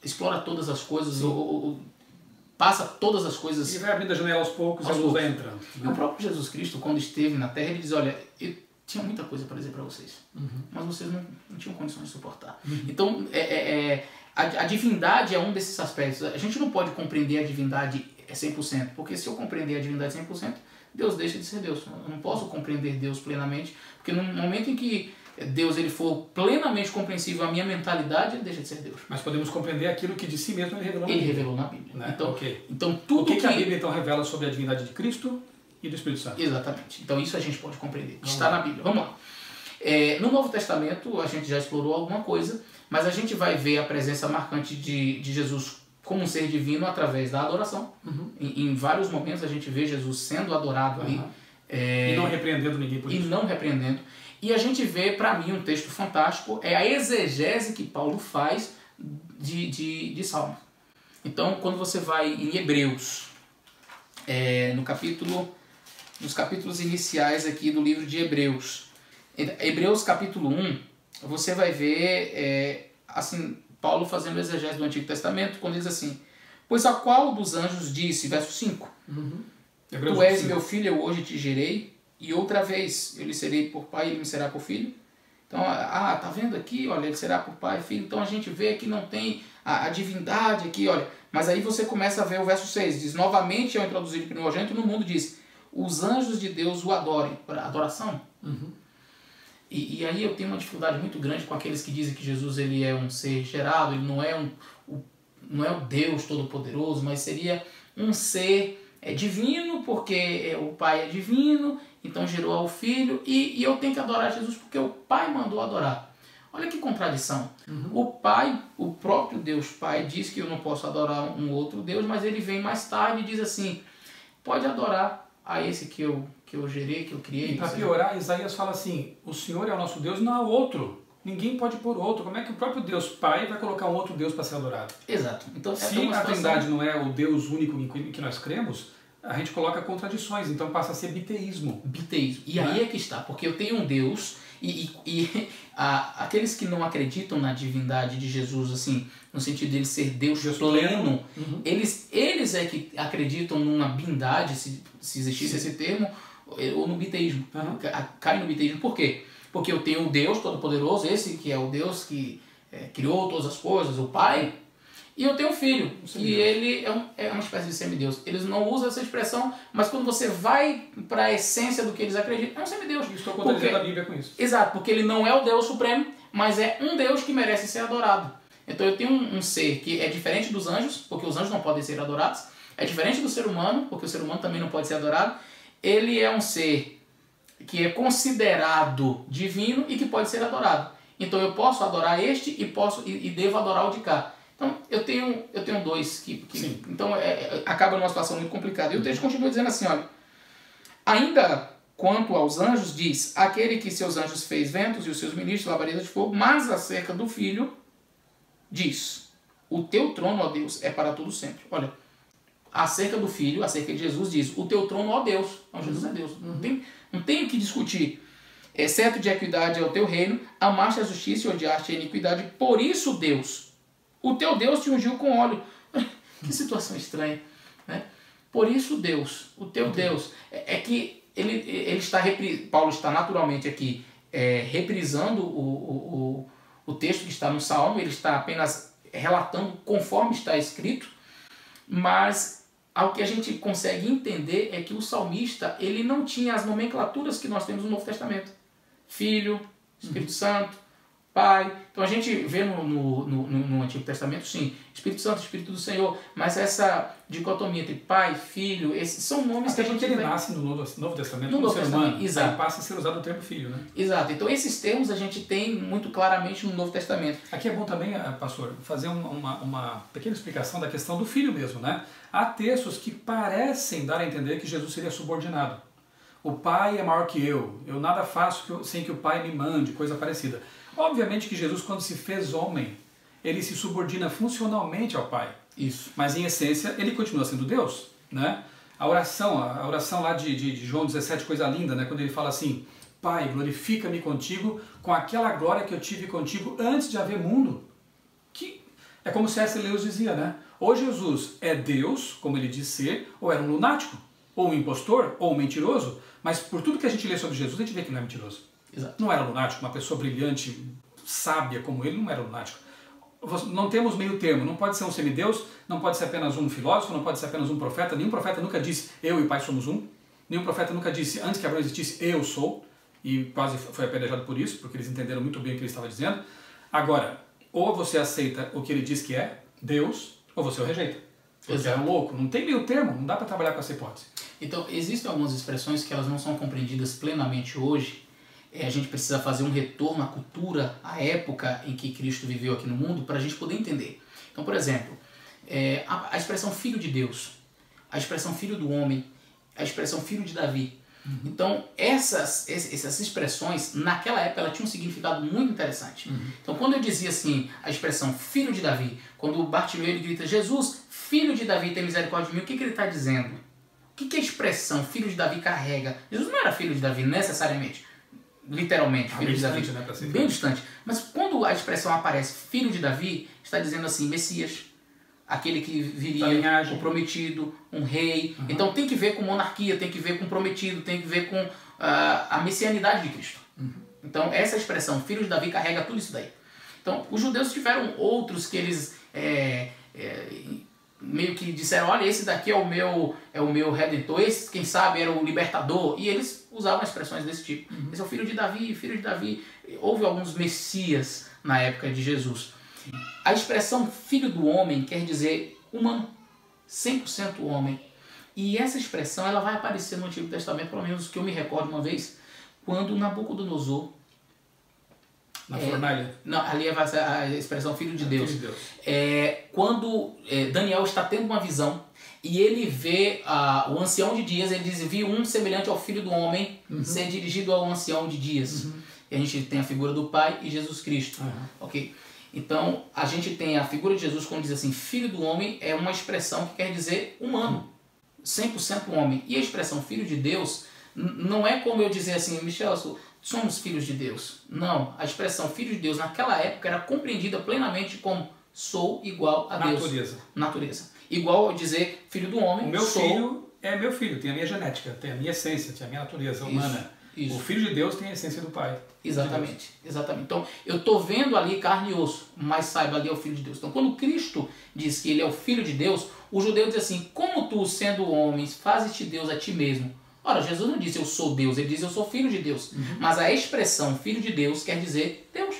explora todas as coisas ou passa todas as coisas. Ele vai abrindo a janela aos poucos e a luz vai entrando. E o próprio Jesus Cristo, quando esteve na Terra, ele diz, olha, eu tinha muita coisa para dizer para vocês, mas vocês não tinham condições de suportar. Então, a divindade é um desses aspectos. A gente não pode compreender a divindade 100%, porque se eu compreender a divindade 100%, Deus deixa de ser Deus. Eu não posso compreender Deus plenamente, porque no momento em que Deus ele for plenamente compreensível à minha mentalidade, ele deixa de ser Deus. Mas podemos compreender aquilo que de si mesmo ele revelou na Ele Bíblia. revelou na Bíblia. Né? Então, Ok. então tudo O que a Bíblia então revela sobre a divindade de Cristo e do Espírito Santo? Exatamente. Então isso a gente pode compreender. Vamos Está lá. na Bíblia. Vamos lá. No Novo Testamento a gente já explorou alguma coisa, mas a gente vai ver a presença marcante de Jesus como um ser divino através da adoração. Em vários momentos a gente vê Jesus sendo adorado ali. E não repreendendo ninguém por E isso. não repreendendo. E a gente vê, para mim, um texto fantástico, é a exegese que Paulo faz de Salmos. Então, quando você vai em Hebreus, nos capítulos iniciais aqui do livro de Hebreus, Hebreus capítulo 1, você vai ver assim, Paulo fazendo exegese do Antigo Testamento, quando diz assim, pois a qual dos anjos disse, verso 5, Hebreus tu és 5. meu filho, eu hoje te gerei, e outra vez eu lhe serei por pai e ele me será por filho. Então, tá vendo aqui, olha, ele será por pai e filho. Então a gente vê que não tem a divindade aqui, olha. Mas aí você começa a ver o verso 6, diz, novamente ao introduzir o primogênito no mundo, diz, os anjos de Deus o adorem. Adoração. E aí eu tenho uma dificuldade muito grande com aqueles que dizem que Jesus ele é um ser gerado, ele não é o Deus Todo-Poderoso, mas seria um ser divino, porque o Pai é divino, então gerou ao Filho, e eu tenho que adorar Jesus porque o Pai mandou adorar. Olha que contradição. O Pai, o próprio Deus Pai, diz que eu não posso adorar um outro Deus, mas ele vem mais tarde e diz assim, pode adorar a esse que eu gerei, que eu criei. E para piorar, Isaías fala assim, o Senhor é o nosso Deus, não há outro. Ninguém pode pôr outro. Como é que o próprio Deus Pai vai colocar um outro Deus para ser adorado? Exato. Então, Se a Trindade não é o Deus único em que nós cremos, a gente coloca contradições, então passa a ser biteísmo. Biteísmo. E aí é que está, porque eu tenho um Deus e aqueles que não acreditam na divindade de Jesus, assim, no sentido de ele ser Deus pleno, eles é que acreditam numa bindade, se existisse esse termo, ou no biteísmo. Cai no biteísmo. Por quê? Porque eu tenho um Deus Todo-Poderoso, esse que é o Deus que criou todas as coisas, o Pai, e eu tenho um filho, que ele é uma espécie de semideus. Eles não usam essa expressão, mas quando você vai para a essência do que eles acreditam, é um semideus. Estou contradizendo a Bíblia com isso. Exato, porque ele não é o Deus Supremo, mas é um Deus que merece ser adorado. Então eu tenho um ser que é diferente dos anjos, porque os anjos não podem ser adorados. É diferente do ser humano, porque o ser humano também não pode ser adorado. Ele é um ser que é considerado divino e que pode ser adorado. Então eu posso adorar este e devo adorar o de cá. Então eu tenho dois que então acaba numa situação muito complicada. E o texto continua dizendo assim, olha, ainda quanto aos anjos diz, aquele que seus anjos fez ventos e os seus ministros labaredas de fogo, mas acerca do filho diz, o teu trono, ó Deus, é para todo sempre. Olha, acerca do Filho, acerca de Jesus, diz, o teu trono, ó Deus. Não, Jesus é Deus. Não tem o que discutir. Exceto de equidade é o teu reino, amaste a justiça e odiaste a iniquidade. Por isso, Deus, o teu Deus te ungiu com óleo. Que situação estranha, né? Por isso, Deus, o teu Deus, é que Paulo está naturalmente aqui reprisando o texto que está no Salmo, ele está apenas relatando conforme está escrito, mas ao que a gente consegue entender é que o salmista ele não tinha as nomenclaturas que nós temos no Novo Testamento. Filho, Espírito Santo, Pai. Então a gente vê no Antigo Testamento, sim, Espírito Santo, Espírito do Senhor, mas essa dicotomia entre Pai, Filho, esses são nomes que a gente ele nasce no Novo Testamento como ser humano, exato. Aí passa a ser usado o termo filho, né? Exato, então esses termos a gente tem muito claramente no Novo Testamento. Aqui é bom também, pastor, fazer uma pequena explicação da questão do filho mesmo, né? Há textos que parecem dar a entender que Jesus seria subordinado. O Pai é maior que eu nada faço sem que o Pai me mande, coisa parecida. Obviamente que Jesus, quando se fez homem, ele se subordina funcionalmente ao Pai. Isso. Mas em essência, ele continua sendo Deus, né? A oração lá de João 17, coisa linda, né? Quando ele fala assim, Pai, glorifica-me contigo com aquela glória que eu tive contigo antes de haver mundo. Que é como C.S. Lewis dizia, né? Ou Jesus é Deus, como ele diz ser, ou era um lunático, ou um impostor, ou um mentiroso, mas por tudo que a gente lê sobre Jesus, a gente vê que não é mentiroso. Exato. Não era lunático, uma pessoa brilhante, sábia como ele, não era lunático. Não temos meio termo, não pode ser um semideus, não pode ser apenas um filósofo, não pode ser apenas um profeta. Nenhum profeta nunca disse, eu e o Pai somos um. Nenhum profeta nunca disse, antes que Abraão existisse, eu sou. E quase foi apedrejado por isso, porque eles entenderam muito bem o que ele estava dizendo. Agora, ou você aceita o que ele diz que é, Deus, ou você o rejeita. Porque é louco, não tem meio termo, não dá para trabalhar com essa hipótese. Então, existem algumas expressões que elas não são compreendidas plenamente hoje. A gente precisa fazer um retorno à cultura, à época em que Cristo viveu aqui no mundo, para a gente poder entender. Então, por exemplo, a expressão filho de Deus, a expressão filho do homem, a expressão filho de Davi. Então, essas expressões, naquela época, ela tinha um significado muito interessante. Então, quando eu dizia assim, a expressão filho de Davi, quando o Bartimeu ele grita, Jesus, filho de Davi, tem misericórdia de mim, o que ele está dizendo? O que a expressão filho de Davi carrega? Jesus não era filho de Davi necessariamente, literalmente, filho de Davi, né, bem distante. Mas quando a expressão aparece filho de Davi, está dizendo assim, Messias, aquele que viria, o prometido, um rei. Então tem que ver com monarquia, tem que ver com prometido, tem que ver com a messianidade de Cristo. Então essa expressão, filho de Davi, carrega tudo isso daí. Então os judeus tiveram outros que eles meio que disseram, olha, esse daqui é o meu redentor, esse quem sabe era o libertador, e eles usavam expressões desse tipo. Esse é o filho de Davi, filho de Davi. Houve alguns messias na época de Jesus. A expressão filho do homem quer dizer humano, 100% homem. E essa expressão ela vai aparecer no Antigo Testamento, pelo menos que eu me recordo uma vez, quando Nabucodonosor... Na fornalha? Não, ali vai ser a expressão filho de Deus. Filho de Deus. Quando Daniel está tendo uma visão e ele vê o ancião de dias, ele diz, vi um semelhante ao filho do homem ser dirigido ao ancião de dias. E a gente tem a figura do Pai e Jesus Cristo. Ok? Então, a gente tem a figura de Jesus quando diz assim, filho do homem é uma expressão que quer dizer humano, 100% homem. E a expressão filho de Deus não é como eu dizer assim, Michel, somos filhos de Deus. Não, a expressão filho de Deus naquela época era compreendida plenamente como sou igual a Deus. Natureza. Igual eu dizer filho do homem, o meu filho é meu filho, tem a minha genética, tem a minha essência, tem a minha natureza humana. Isso. O filho de Deus tem a essência do Pai. Exatamente, exatamente. Então, eu estou vendo ali carne e osso, mas saiba, ali é o Filho de Deus. Então, quando Cristo diz que ele é o Filho de Deus, o judeu diz assim, como tu, sendo homem, fazes-te Deus a ti mesmo? Ora, Jesus não disse eu sou Deus, ele diz eu sou Filho de Deus. Mas a expressão Filho de Deus quer dizer Deus.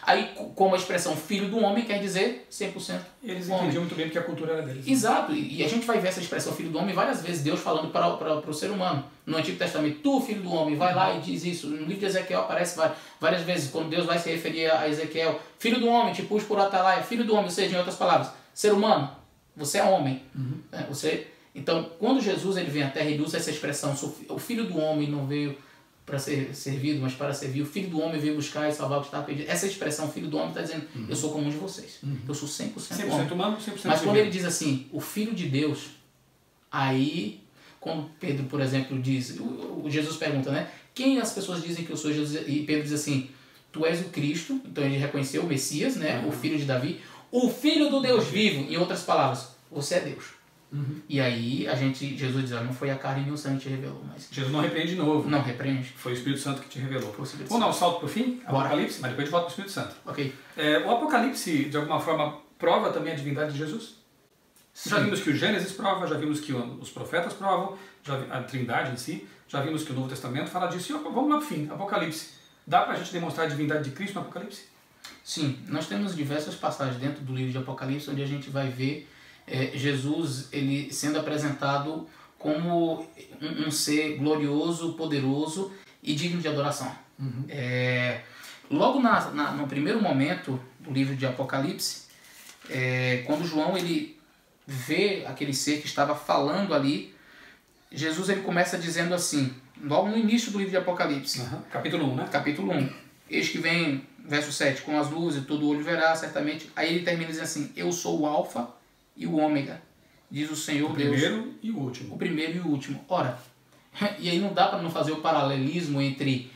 Aí, como a expressão filho do homem quer dizer 100% Eles homem. entendiam muito bem porque a cultura era deles. Exato, e a gente vai ver essa expressão filho do homem várias vezes, Deus falando para o ser humano. No Antigo Testamento, tu filho do homem, vai lá e diz isso. No livro de Ezequiel aparece várias vezes, quando Deus vai se referir a Ezequiel, filho do homem, te pus por atalaia, filho do homem, ou seja, em outras palavras, ser humano, você é homem. Então, quando Jesus ele vem à Terra e usa essa expressão, o filho do homem não veio para ser servido, mas para servir. O Filho do Homem veio buscar e salvar o que estava perdido. Essa expressão, Filho do Homem, está dizendo, eu sou como um de vocês. Eu sou 100% 100% humano, 100% Mas quando divino. ele diz assim, o Filho de Deus, aí, quando Pedro, por exemplo, diz, o Jesus pergunta, né? Quem as pessoas dizem que eu sou Jesus? E Pedro diz assim, tu és o Cristo, então ele reconheceu o Messias, né? O filho de Davi, o Filho do Deus vivo, em outras palavras, você é Deus. E aí Jesus diz, não foi a carne nem o sangue que te revelou, mas... Jesus não repreende de novo. Não repreende. Foi o Espírito Santo que te revelou. Vamos dar um salto para o fim, Bora. Apocalipse, mas depois a gente volta para o Espírito Santo. Ok. O Apocalipse, de alguma forma, prova também a divindade de Jesus? Sim. Já vimos que o Gênesis prova, já vimos que os profetas provam, a Trindade em si, já vimos que o Novo Testamento fala disso. E vamos lá para o fim, Apocalipse. Dá para a gente demonstrar a divindade de Cristo no Apocalipse? Sim, nós temos diversas passagens dentro do livro de Apocalipse onde a gente vai ver Jesus ele sendo apresentado como um ser glorioso, poderoso e digno de adoração. Logo no primeiro momento do livro de Apocalipse, quando João ele vê aquele ser que estava falando ali, Jesus ele começa dizendo assim, logo no início do livro de Apocalipse. Capítulo 1, né? Capítulo 1. Eis que vem, verso 7, com as luzes, todo olho verá, certamente. Aí ele termina dizendo assim, eu sou o Alfa e o Ômega, diz o Senhor Deus. O primeiro e o último. O primeiro e o último. Ora, e aí não dá para não fazer o paralelismo entre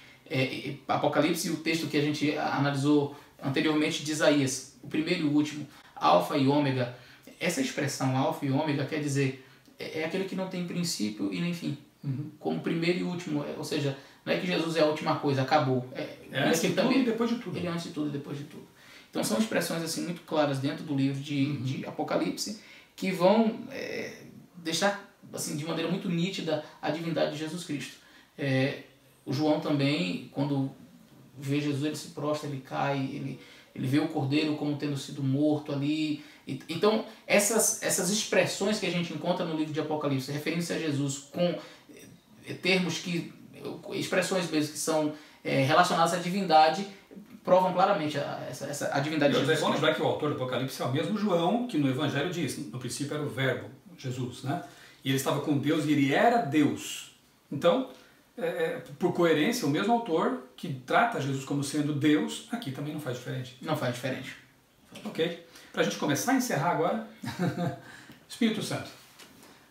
Apocalipse e o texto que a gente analisou anteriormente de Isaías. O primeiro e o último, Alfa e Ômega. Essa expressão Alfa e Ômega quer dizer, é aquele que não tem princípio e nem fim. Como primeiro e último, ou seja, não é que Jesus é a última coisa, acabou. Antes de tudo e depois de tudo. Ele é antes de tudo e depois de tudo. Então são expressões assim muito claras dentro do livro de Apocalipse que vão deixar assim, de maneira muito nítida a divindade de Jesus Cristo. O João também, quando vê Jesus, ele se prostra, ele cai, ele vê o Cordeiro como tendo sido morto ali. Então, essas expressões que a gente encontra no livro de Apocalipse, referindo-se a Jesus com termos expressões mesmo que são relacionadas à divindade, provam claramente a divindade de Jesus. Vamos lembrar que o autor do Apocalipse é o mesmo João que no Evangelho diz, no princípio era o Verbo, Jesus, né? E ele estava com Deus e ele era Deus. Então, por coerência, o mesmo autor que trata Jesus como sendo Deus, aqui também não faz diferente. Não faz diferente. Ok. Para a gente começar a encerrar agora, Espírito Santo.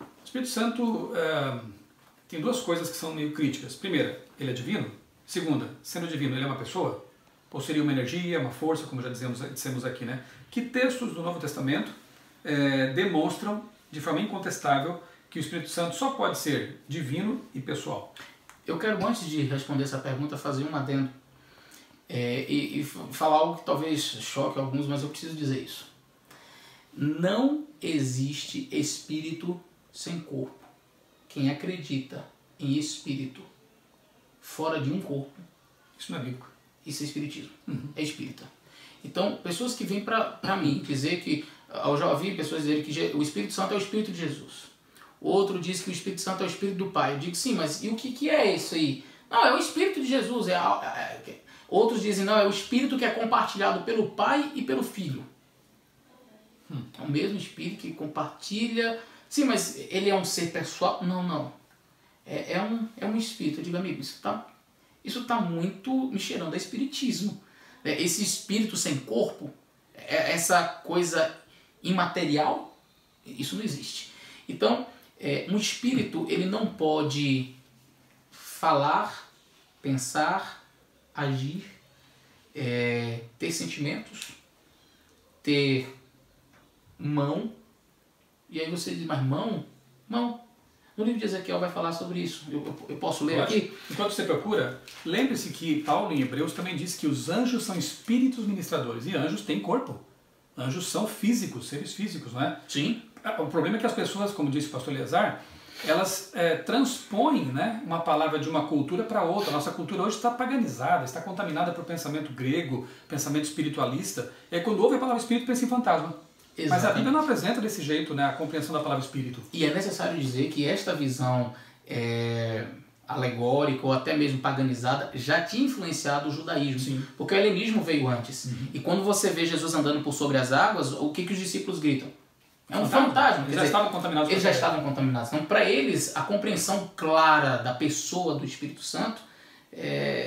O Espírito Santo tem duas coisas que são meio críticas. Primeira, ele é divino. Segunda, sendo divino, ele é uma pessoa? Ou seria uma energia, uma força, como já dissemos aqui, né? Que textos do Novo Testamento demonstram de forma incontestável que o Espírito Santo só pode ser divino e pessoal? Eu quero, antes de responder essa pergunta, fazer um adendo e falar algo que talvez choque alguns, mas eu preciso dizer isso. Não existe espírito sem corpo. Quem acredita em espírito fora de um corpo, isso não é bíblico. Isso é espiritismo, é espírita. Então, pessoas que vêm para mim dizer que, eu já ouvi pessoas dizerem que o Espírito Santo é o Espírito de Jesus. Outro diz que o Espírito Santo é o Espírito do Pai. Eu digo, sim, mas e o que é isso aí? Não, é o Espírito de Jesus. Outros dizem, não, é o Espírito que é compartilhado pelo Pai e pelo Filho. É o mesmo Espírito que compartilha... Sim, mas ele é um ser pessoal? Não. É um Espírito. Eu digo, amigo, isso tá muito me cheirando a espiritismo. Esse espírito sem corpo, essa coisa imaterial, isso não existe. Então, um espírito, ele não pode falar, pensar, agir, ter sentimentos, ter mão. E aí você diz, mas mão? Mão. No livro de Ezequiel vai falar sobre isso. Eu posso ler aqui? Enquanto você procura, lembre-se que Paulo em Hebreus também diz que os anjos são espíritos ministradores. E anjos têm corpo. Anjos são físicos, seres físicos, não é? Sim. O problema é que as pessoas, como disse o pastor Eleazar, elas transpõem, né, uma palavra de uma cultura para outra. Nossa cultura hoje está paganizada, está contaminada por pensamento grego, pensamento espiritualista. E aí, quando ouve a palavra espírito, pensa em fantasma. Exatamente. Mas a Bíblia não apresenta desse jeito, né, a compreensão da palavra espírito. E é necessário dizer que esta visão alegórica ou até mesmo paganizada já tinha influenciado o judaísmo. Sim. Porque o helenismo veio antes. E quando você vê Jesus andando por sobre as águas, o que os discípulos gritam? É um fantasma. Eles já estavam contaminados. Então, para eles, a compreensão clara da pessoa do Espírito Santo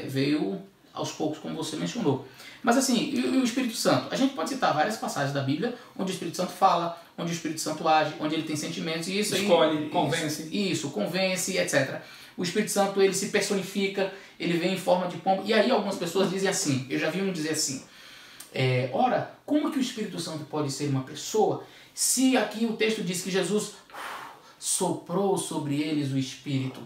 veio aos poucos, como você mencionou. Mas assim, e o Espírito Santo? A gente pode citar várias passagens da Bíblia onde o Espírito Santo fala, onde o Espírito Santo age, onde ele tem sentimentos, e isso escolhe, aí, convence. Isso, convence, etc. O Espírito Santo, ele se personifica, ele vem em forma de pomba. E aí algumas pessoas dizem assim, eu já vi um dizer assim, ora, como que o Espírito Santo pode ser uma pessoa se aqui o texto diz que Jesus soprou sobre eles o Espírito?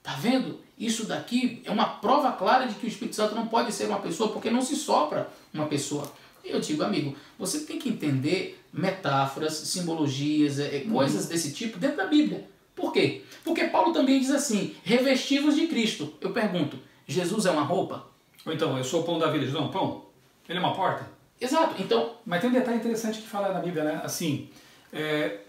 Tá vendo? Isso daqui é uma prova clara de que o Espírito Santo não pode ser uma pessoa, porque não se sopra uma pessoa. E eu digo, amigo, você tem que entender metáforas, simbologias, coisas desse tipo dentro da Bíblia. Por quê? Porque Paulo também diz assim, revestivos de Cristo. Eu pergunto, Jesus é uma roupa? Ou então, eu sou o pão da vida, Jesus é um pão? Ele é uma porta? Exato, então... Mas tem um detalhe interessante que fala na Bíblia, né? Assim,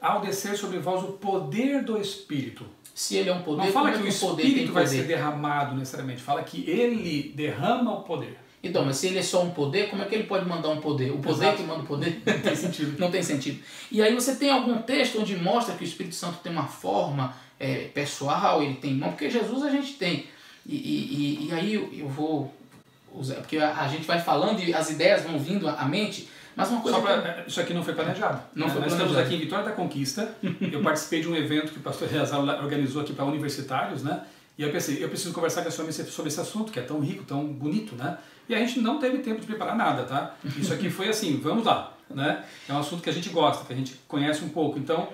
ao descer sobre vós o poder do Espírito. Se ele é um poder, não fala que o Espírito vai poder? ser derramado necessariamente, fala que ele derrama o poder. Então, mas se ele é só um poder, como é que ele pode mandar um poder? O poder que manda o poder? Não tem sentido. Não tem sentido. E aí você tem algum texto onde mostra que o Espírito Santo tem uma forma pessoal, ele tem mão, porque Jesus a gente tem. E aí eu vou usar, porque a gente vai falando e as ideias vão vindo à mente, mas uma coisa... Isso aqui não foi planejado. Não foi Nós planejado. estamos aqui em Vitória da Conquista, eu participei de um evento que o pastor Eleazar organizou aqui para universitários, né? E eu pensei, eu preciso conversar com a senhora sobre esse assunto, que é tão rico, tão bonito, né? E a gente não teve tempo de preparar nada, tá? Isso aqui foi assim, vamos lá, né? É um assunto que a gente gosta, que a gente conhece um pouco, então,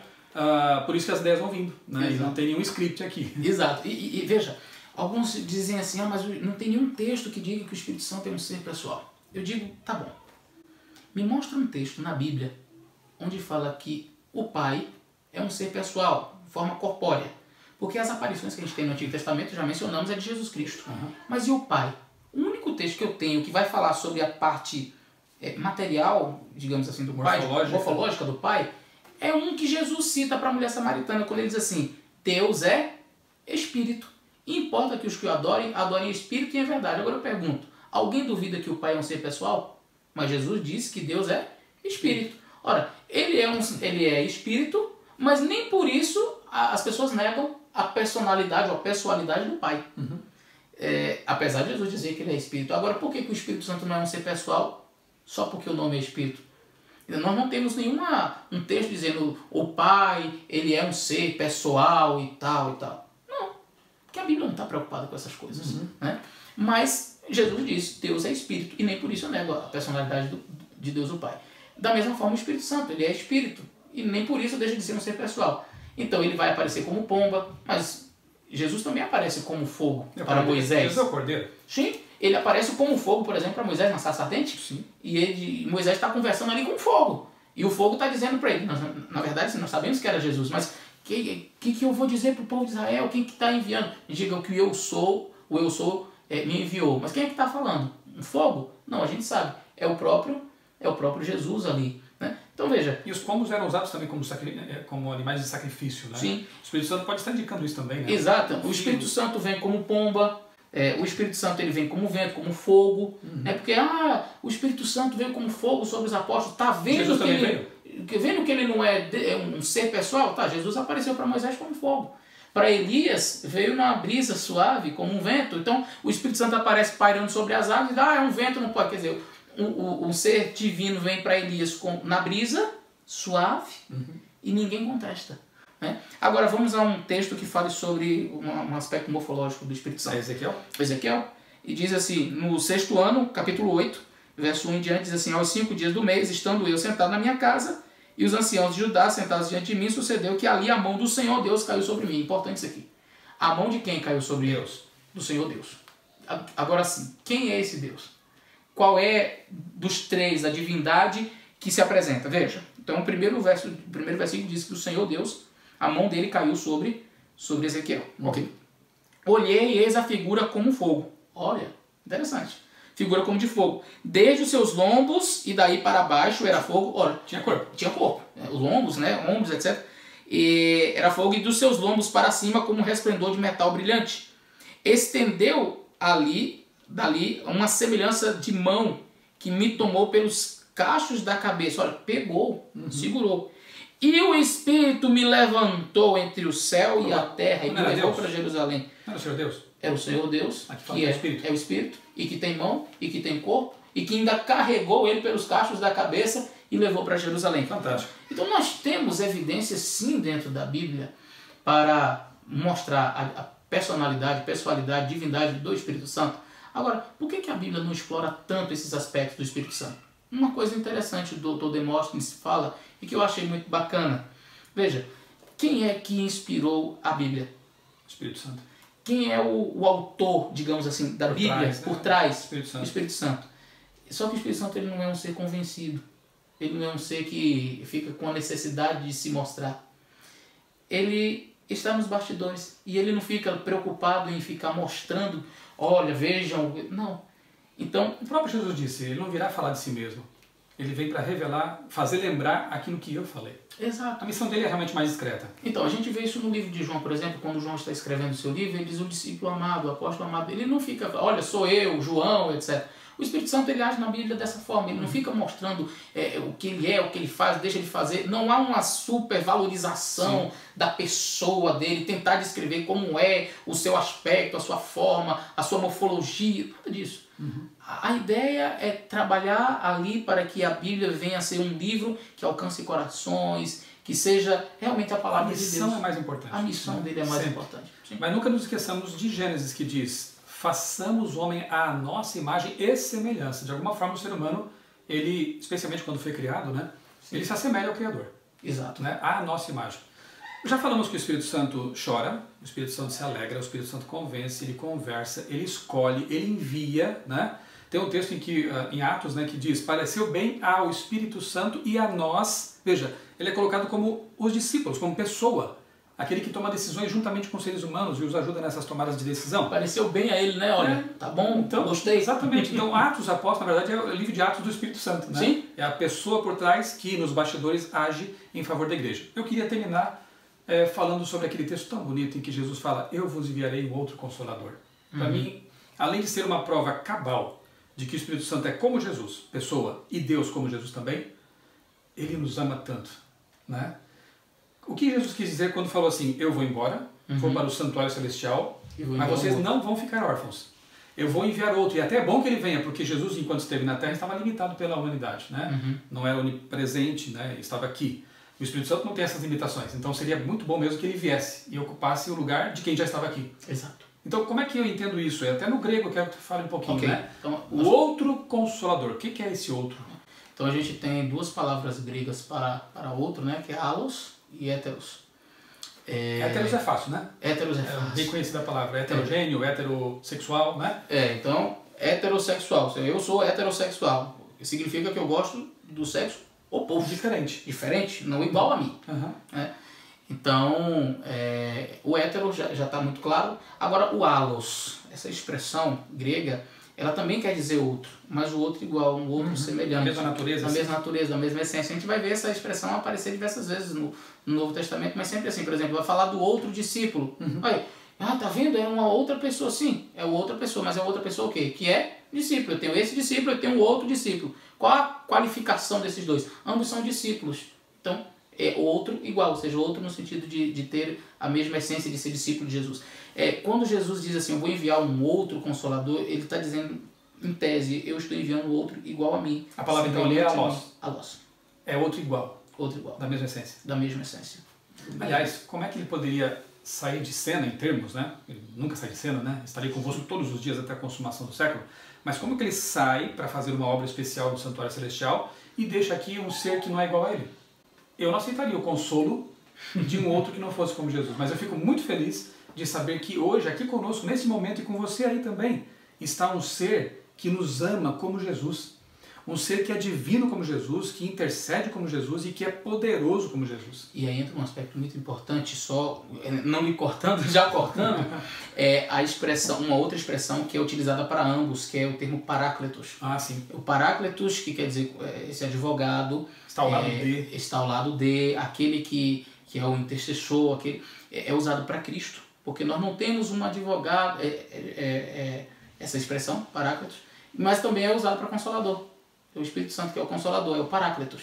por isso que as ideias vão vindo, né? E não tem nenhum script aqui. Exato. E veja, alguns dizem assim, mas não tem nenhum texto que diga que o Espírito Santo é um ser pessoal. Eu digo, tá bom. Me mostra um texto na Bíblia onde fala que o Pai é um ser pessoal, de forma corpórea. Porque as aparições que a gente tem no Antigo Testamento, já mencionamos, é de Jesus Cristo. Uhum. Mas e o Pai? O único texto que eu tenho que vai falar sobre a parte material, digamos assim, do Pai, morfológica do Pai, é um que Jesus cita para a mulher samaritana, quando ele diz assim, Deus é Espírito. E importa que os que o adorem, adorem Espírito e em verdade. Agora eu pergunto, alguém duvida que o Pai é um ser pessoal? Mas Jesus disse que Deus é Espírito. Ora, ele é Espírito, mas nem por isso as pessoas negam a personalidade ou a pessoalidade do Pai. Uhum. Apesar de Jesus dizer que ele é Espírito. Agora, por que o Espírito Santo não é um ser pessoal só porque o nome é Espírito? Nós não temos um texto dizendo o Pai, ele é um ser pessoal e tal e tal. Não, porque a Bíblia não está preocupada com essas coisas. Uhum. Né? Mas Jesus disse, Deus é Espírito, e nem por isso eu nego a personalidade de Deus o Pai. Da mesma forma o Espírito Santo, ele é Espírito, e nem por isso deixa de ser um ser pessoal. Então ele vai aparecer como pomba, mas Jesus também aparece como fogo para Moisés. Jesus é o Cordeiro. Sim, ele aparece como fogo, por exemplo, para Moisés na sarça ardente. Sim. E Moisés está conversando ali com fogo. E o fogo está dizendo para ele, na verdade nós sabemos que era Jesus, mas o que eu vou dizer para o povo de Israel? Quem que está enviando? Diga que o eu sou me enviou. Mas quem é que está falando? Um fogo? Não, a gente sabe. É o próprio Jesus ali. Né? Então veja. E os pombos eram usados também como animais de sacrifício, né? Sim. O Espírito Santo pode estar indicando isso também, né? Exato. O Espírito Santo vem como pomba. O Espírito Santo ele vem como vento, como fogo. Uhum. Porque o Espírito Santo veio como fogo sobre os apóstolos. Está vendo Jesus que também ele, vendo que ele não é um ser pessoal? Tá, Jesus apareceu para Moisés como fogo. Para Elias, veio na brisa suave, como um vento. Então, o Espírito Santo aparece pairando sobre as águas e diz, é um vento, não pode. Quer dizer, um ser divino vem para Elias na brisa suave e ninguém contesta. Né? Agora, vamos a um texto que fale sobre um aspecto morfológico do Espírito Santo. Ezequiel. E diz assim, no 6º ano, capítulo 8, verso 1 em diante, diz assim, aos 5 dias do mês, estando eu sentado na minha casa, e os anciãos de Judá, sentados diante de mim, sucedeu que ali a mão do Senhor Deus caiu sobre mim. Importante isso aqui. A mão de quem caiu sobre Deus? Do Senhor Deus. Agora sim, quem é esse Deus? Qual é dos três a divindade que se apresenta? Veja, então o primeiro versículo diz que o Senhor Deus, a mão dele caiu sobre Ezequiel. Ok. Olhei e eis a figura como fogo. Olha, interessante. Figura como de fogo. Desde os seus lombos e daí para baixo era fogo. Olha, tinha corpo. Tinha corpo. Os lombos, né? Ombros, etc. E era fogo e dos seus lombos para cima como um resplendor de metal brilhante. Estendeu dali, uma semelhança de mão que me tomou pelos cachos da cabeça. Olha, pegou, segurou. E o Espírito me levantou entre o céu e a terra e me levou para Jerusalém. Não era o Senhor Deus? É o Senhor Deus, que é o Espírito, e que tem mão, e que tem corpo, e que ainda carregou ele pelos cachos da cabeça e levou para Jerusalém. Fantástico. Então nós temos evidências sim dentro da Bíblia para mostrar a personalidade, pessoalidade, divindade do Espírito Santo. Agora, por que a Bíblia não explora tanto esses aspectos do Espírito Santo? Uma coisa interessante o Dr. Demóstenes fala e que eu achei muito bacana. Veja, quem é que inspirou a Bíblia? Espírito Santo. Quem é o autor, digamos assim, da Bíblia, por trás? O Espírito Santo. Só que o Espírito Santo ele não é um ser convencido. Ele não é um ser que fica com a necessidade de se mostrar. Ele está nos bastidores e ele não fica preocupado em ficar mostrando, olha, vejam. Não. Então, o próprio Jesus disse, ele não virá falar de si mesmo. Ele vem para revelar, fazer lembrar aquilo que eu falei. Exato. A missão dele é realmente mais discreta. Então, a gente vê isso no livro de João, por exemplo, quando João está escrevendo o seu livro, ele diz o discípulo amado, o apóstolo amado. Ele não fica, olha, sou eu, João, etc. O Espírito Santo ele age na Bíblia dessa forma. Ele não fica mostrando o que ele é, o que ele faz, deixa ele fazer. Não há uma supervalorização da pessoa dele, tentar descrever como é o seu aspecto, a sua forma, a sua morfologia, nada disso. A ideia é trabalhar ali para que a Bíblia venha a ser um livro que alcance corações, que seja realmente a palavra de Deus. A missão é mais importante. A missão dele é mais importante. Sim. Mas nunca nos esqueçamos de Gênesis, que diz, façamos o homem à nossa imagem e semelhança. De alguma forma o ser humano, ele, especialmente quando foi criado, né, ele se assemelha ao Criador. Exato. Né, à nossa imagem. Já falamos que o Espírito Santo chora, o Espírito Santo se alegra, o Espírito Santo convence, ele conversa, ele escolhe, ele envia, né? Tem um texto em Atos, né, que diz, pareceu bem ao Espírito Santo e a nós, veja, ele é colocado como os discípulos, como pessoa, aquele que toma decisões juntamente com os seres humanos e os ajuda nessas tomadas de decisão. Pareceu bem a ele, né? Olha, tá bom, então, gostei. Exatamente. Então, Atos Apóstolos, na verdade, é o livro de Atos do Espírito Santo, né? Sim. É a pessoa por trás que, nos bastidores, age em favor da igreja. Eu queria terminar falando sobre aquele texto tão bonito em que Jesus fala, eu vos enviarei um outro Consolador. Para mim, além de ser uma prova cabal de que o Espírito Santo é como Jesus, pessoa, e Deus como Jesus também, ele nos ama tanto, né? O que Jesus quis dizer quando falou assim, eu vou embora, vou para o santuário celestial, mas vocês não vão ficar órfãos. Eu vou enviar outro, e até é bom que ele venha, porque Jesus, enquanto esteve na Terra, estava limitado pela humanidade, né? Não era onipresente, né? Estava aqui. O Espírito Santo não tem essas limitações, então seria muito bom mesmo que ele viesse e ocupasse o lugar de quem já estava aqui. Exato. Então, como é que eu entendo isso? Até no grego eu quero que tu fale um pouquinho, né? Então, o outro Consolador, o que é esse outro? Então a gente tem duas palavras gregas para outro, né? Que é alos e héteros. Héteros é fácil, né? Héteros é fácil. Bem conhecida a palavra, heterogêneo, heterossexual, né? Então, heterossexual. Eu sou heterossexual. Significa que eu gosto do sexo oposto. Diferente, não igual a mim. Então, o hétero já está muito claro. Agora, o alos, essa expressão grega, ela também quer dizer outro, mas o outro igual, um outro semelhante. Da mesma natureza. Da mesma natureza, da mesma essência. A gente vai ver essa expressão aparecer diversas vezes no Novo Testamento, mas sempre assim, por exemplo, vai falar do outro discípulo. Aí, tá vendo? É uma outra pessoa, sim, é outra pessoa, mas é outra pessoa o quê? Que é discípulo. Eu tenho esse discípulo, eu tenho outro discípulo. Qual a qualificação desses dois? Ambos são discípulos. Então, é outro igual, ou seja, outro no sentido de ter a mesma essência de ser discípulo de Jesus. Quando Jesus diz assim, eu vou enviar um outro Consolador, ele está dizendo, em tese, eu estou enviando outro igual a mim. A palavra então ali é alos. Alos. É outro igual. Outro igual. Da mesma essência. Da mesma essência. Aliás, como é que ele poderia sair de cena em termos, né? Ele nunca sai de cena, né? Estarei convosco todos os dias até a consumação do século. Mas como que ele sai para fazer uma obra especial no Santuário Celestial e deixa aqui um ser que não é igual a ele? Eu não aceitaria o consolo de um outro que não fosse como Jesus. Mas eu fico muito feliz de saber que hoje, aqui conosco, nesse momento, e com você aí também, está um ser que nos ama como Jesus. Um ser que é divino como Jesus, que intercede como Jesus e que é poderoso como Jesus. E aí entra um aspecto muito importante, só não me cortando, já cortando, a expressão, uma outra expressão que é utilizada para ambos, que é o termo parácletos. Ah, sim. O parácletos, que quer dizer esse advogado, está ao lado de. Está ao lado de, aquele que é o intercessor, aquele, é usado para Cristo. Porque nós não temos um advogado, essa expressão, parácletos, mas também é usado para Consolador. É o Espírito Santo que é o Consolador, é o Paráclitos.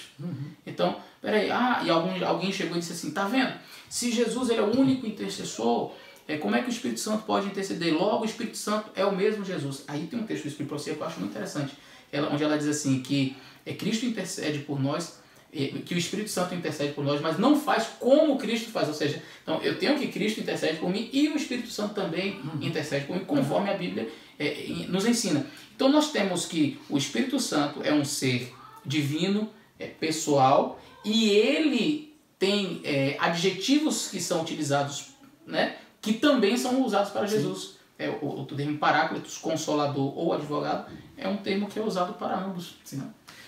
Então, peraí, e alguém chegou e disse assim, tá vendo? Se Jesus ele é o único intercessor, como é que o Espírito Santo pode interceder? Logo, o Espírito Santo é o mesmo Jesus. Aí tem um texto do Espírito Profecia que eu acho muito interessante, onde ela diz assim, que Cristo intercede por nós, que o Espírito Santo intercede por nós, mas não faz como Cristo faz. Ou seja, então eu tenho que Cristo intercede por mim e o Espírito Santo também intercede por mim, conforme a Bíblia nos ensina. Então nós temos que o Espírito Santo é um ser divino, pessoal, e ele tem adjetivos que são utilizados, né, que também são usados para Jesus. O termo Paráclitos, Consolador ou Advogado, é um termo que é usado para ambos. Né?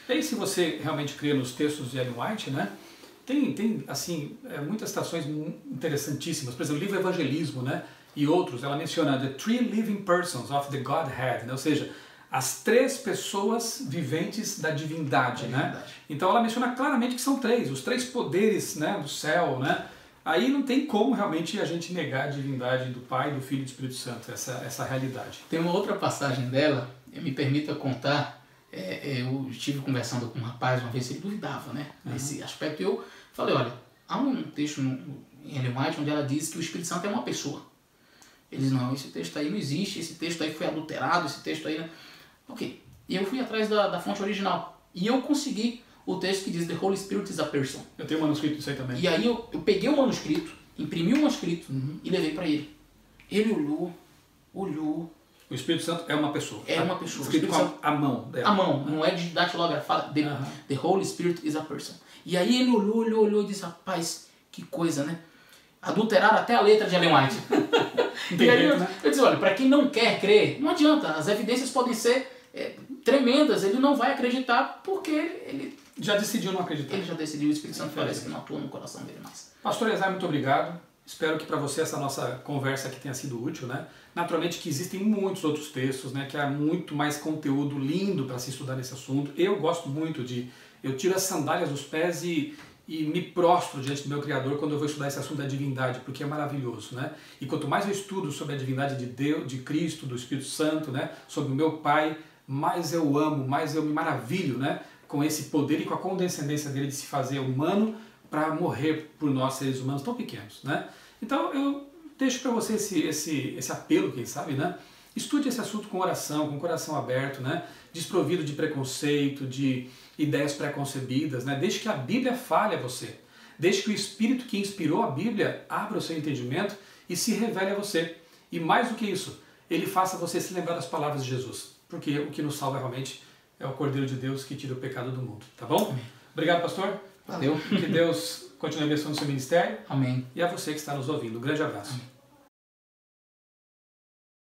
E aí, se você realmente crê nos textos de Ellen White, né, tem assim, muitas citações interessantíssimas. Por exemplo, o livro Evangelismo, né, e outros, ela menciona The Three Living Persons of the Godhead, né, ou seja, as três pessoas viventes da divindade. Né? Então ela menciona claramente que são três, os três poderes, né, do céu. Né? Aí não tem como realmente a gente negar a divindade do Pai, do Filho e do Espírito Santo, essa realidade. Tem uma outra passagem dela, me permita contar. Eu estive conversando com um rapaz uma vez, ele duvidava, né, nesse aspecto, e eu falei, olha, há um texto em Ellen White onde ela diz que o Espírito Santo é uma pessoa. Ele diz, não, esse texto aí não existe, esse texto aí foi adulterado, esse texto aí... Ok, e eu fui atrás da fonte original, e eu consegui o texto que diz The Holy Spirit is a person. Eu tenho um manuscrito disso aí também. E aí eu peguei o manuscrito, imprimi o manuscrito e levei para ele. Ele olhou. O Espírito Santo é uma pessoa. É uma pessoa. Escrito com a mão dela. A mão, não é de datilografada. The Holy Spirit is a person. E aí ele olhou e disse, rapaz, que coisa, né? Adulteraram até a letra de Ellen White. E aí eu disse, olha, para quem não quer crer, não adianta. As evidências podem ser tremendas. Ele não vai acreditar porque ele já decidiu não acreditar. Ele já decidiu, o Espírito Santo parece que não atua no coração dele mais. Pastor Eliezer, muito obrigado. Espero que para você essa nossa conversa aqui tenha sido útil, né? Naturalmente que existem muitos outros textos, né? Que há muito mais conteúdo lindo para se estudar nesse assunto. Eu gosto muito eu tiro as sandálias dos pés e me prostro diante do meu Criador quando eu vou estudar esse assunto da divindade, porque é maravilhoso, né? E quanto mais eu estudo sobre a divindade de Deus, de Cristo, do Espírito Santo, né? Sobre o meu Pai, mais eu amo, mais eu me maravilho, né? Com esse poder e com a condescendência dele de se fazer humano para morrer por nós, seres humanos tão pequenos, né? Então eu deixo para você esse apelo, quem sabe, né? Estude esse assunto com oração, com o coração aberto, né? Desprovido de preconceito, de ideias preconcebidas, né? Deixe que a Bíblia fale a você. Deixe que o Espírito que inspirou a Bíblia abra o seu entendimento e se revele a você. E mais do que isso, ele faça você se lembrar das palavras de Jesus, porque o que nos salva realmente é o Cordeiro de Deus que tira o pecado do mundo, tá bom? Amém. Obrigado, pastor. Valeu. Que Deus continue abençoando o seu ministério. Amém. E a você que está nos ouvindo. Um grande abraço. Amém.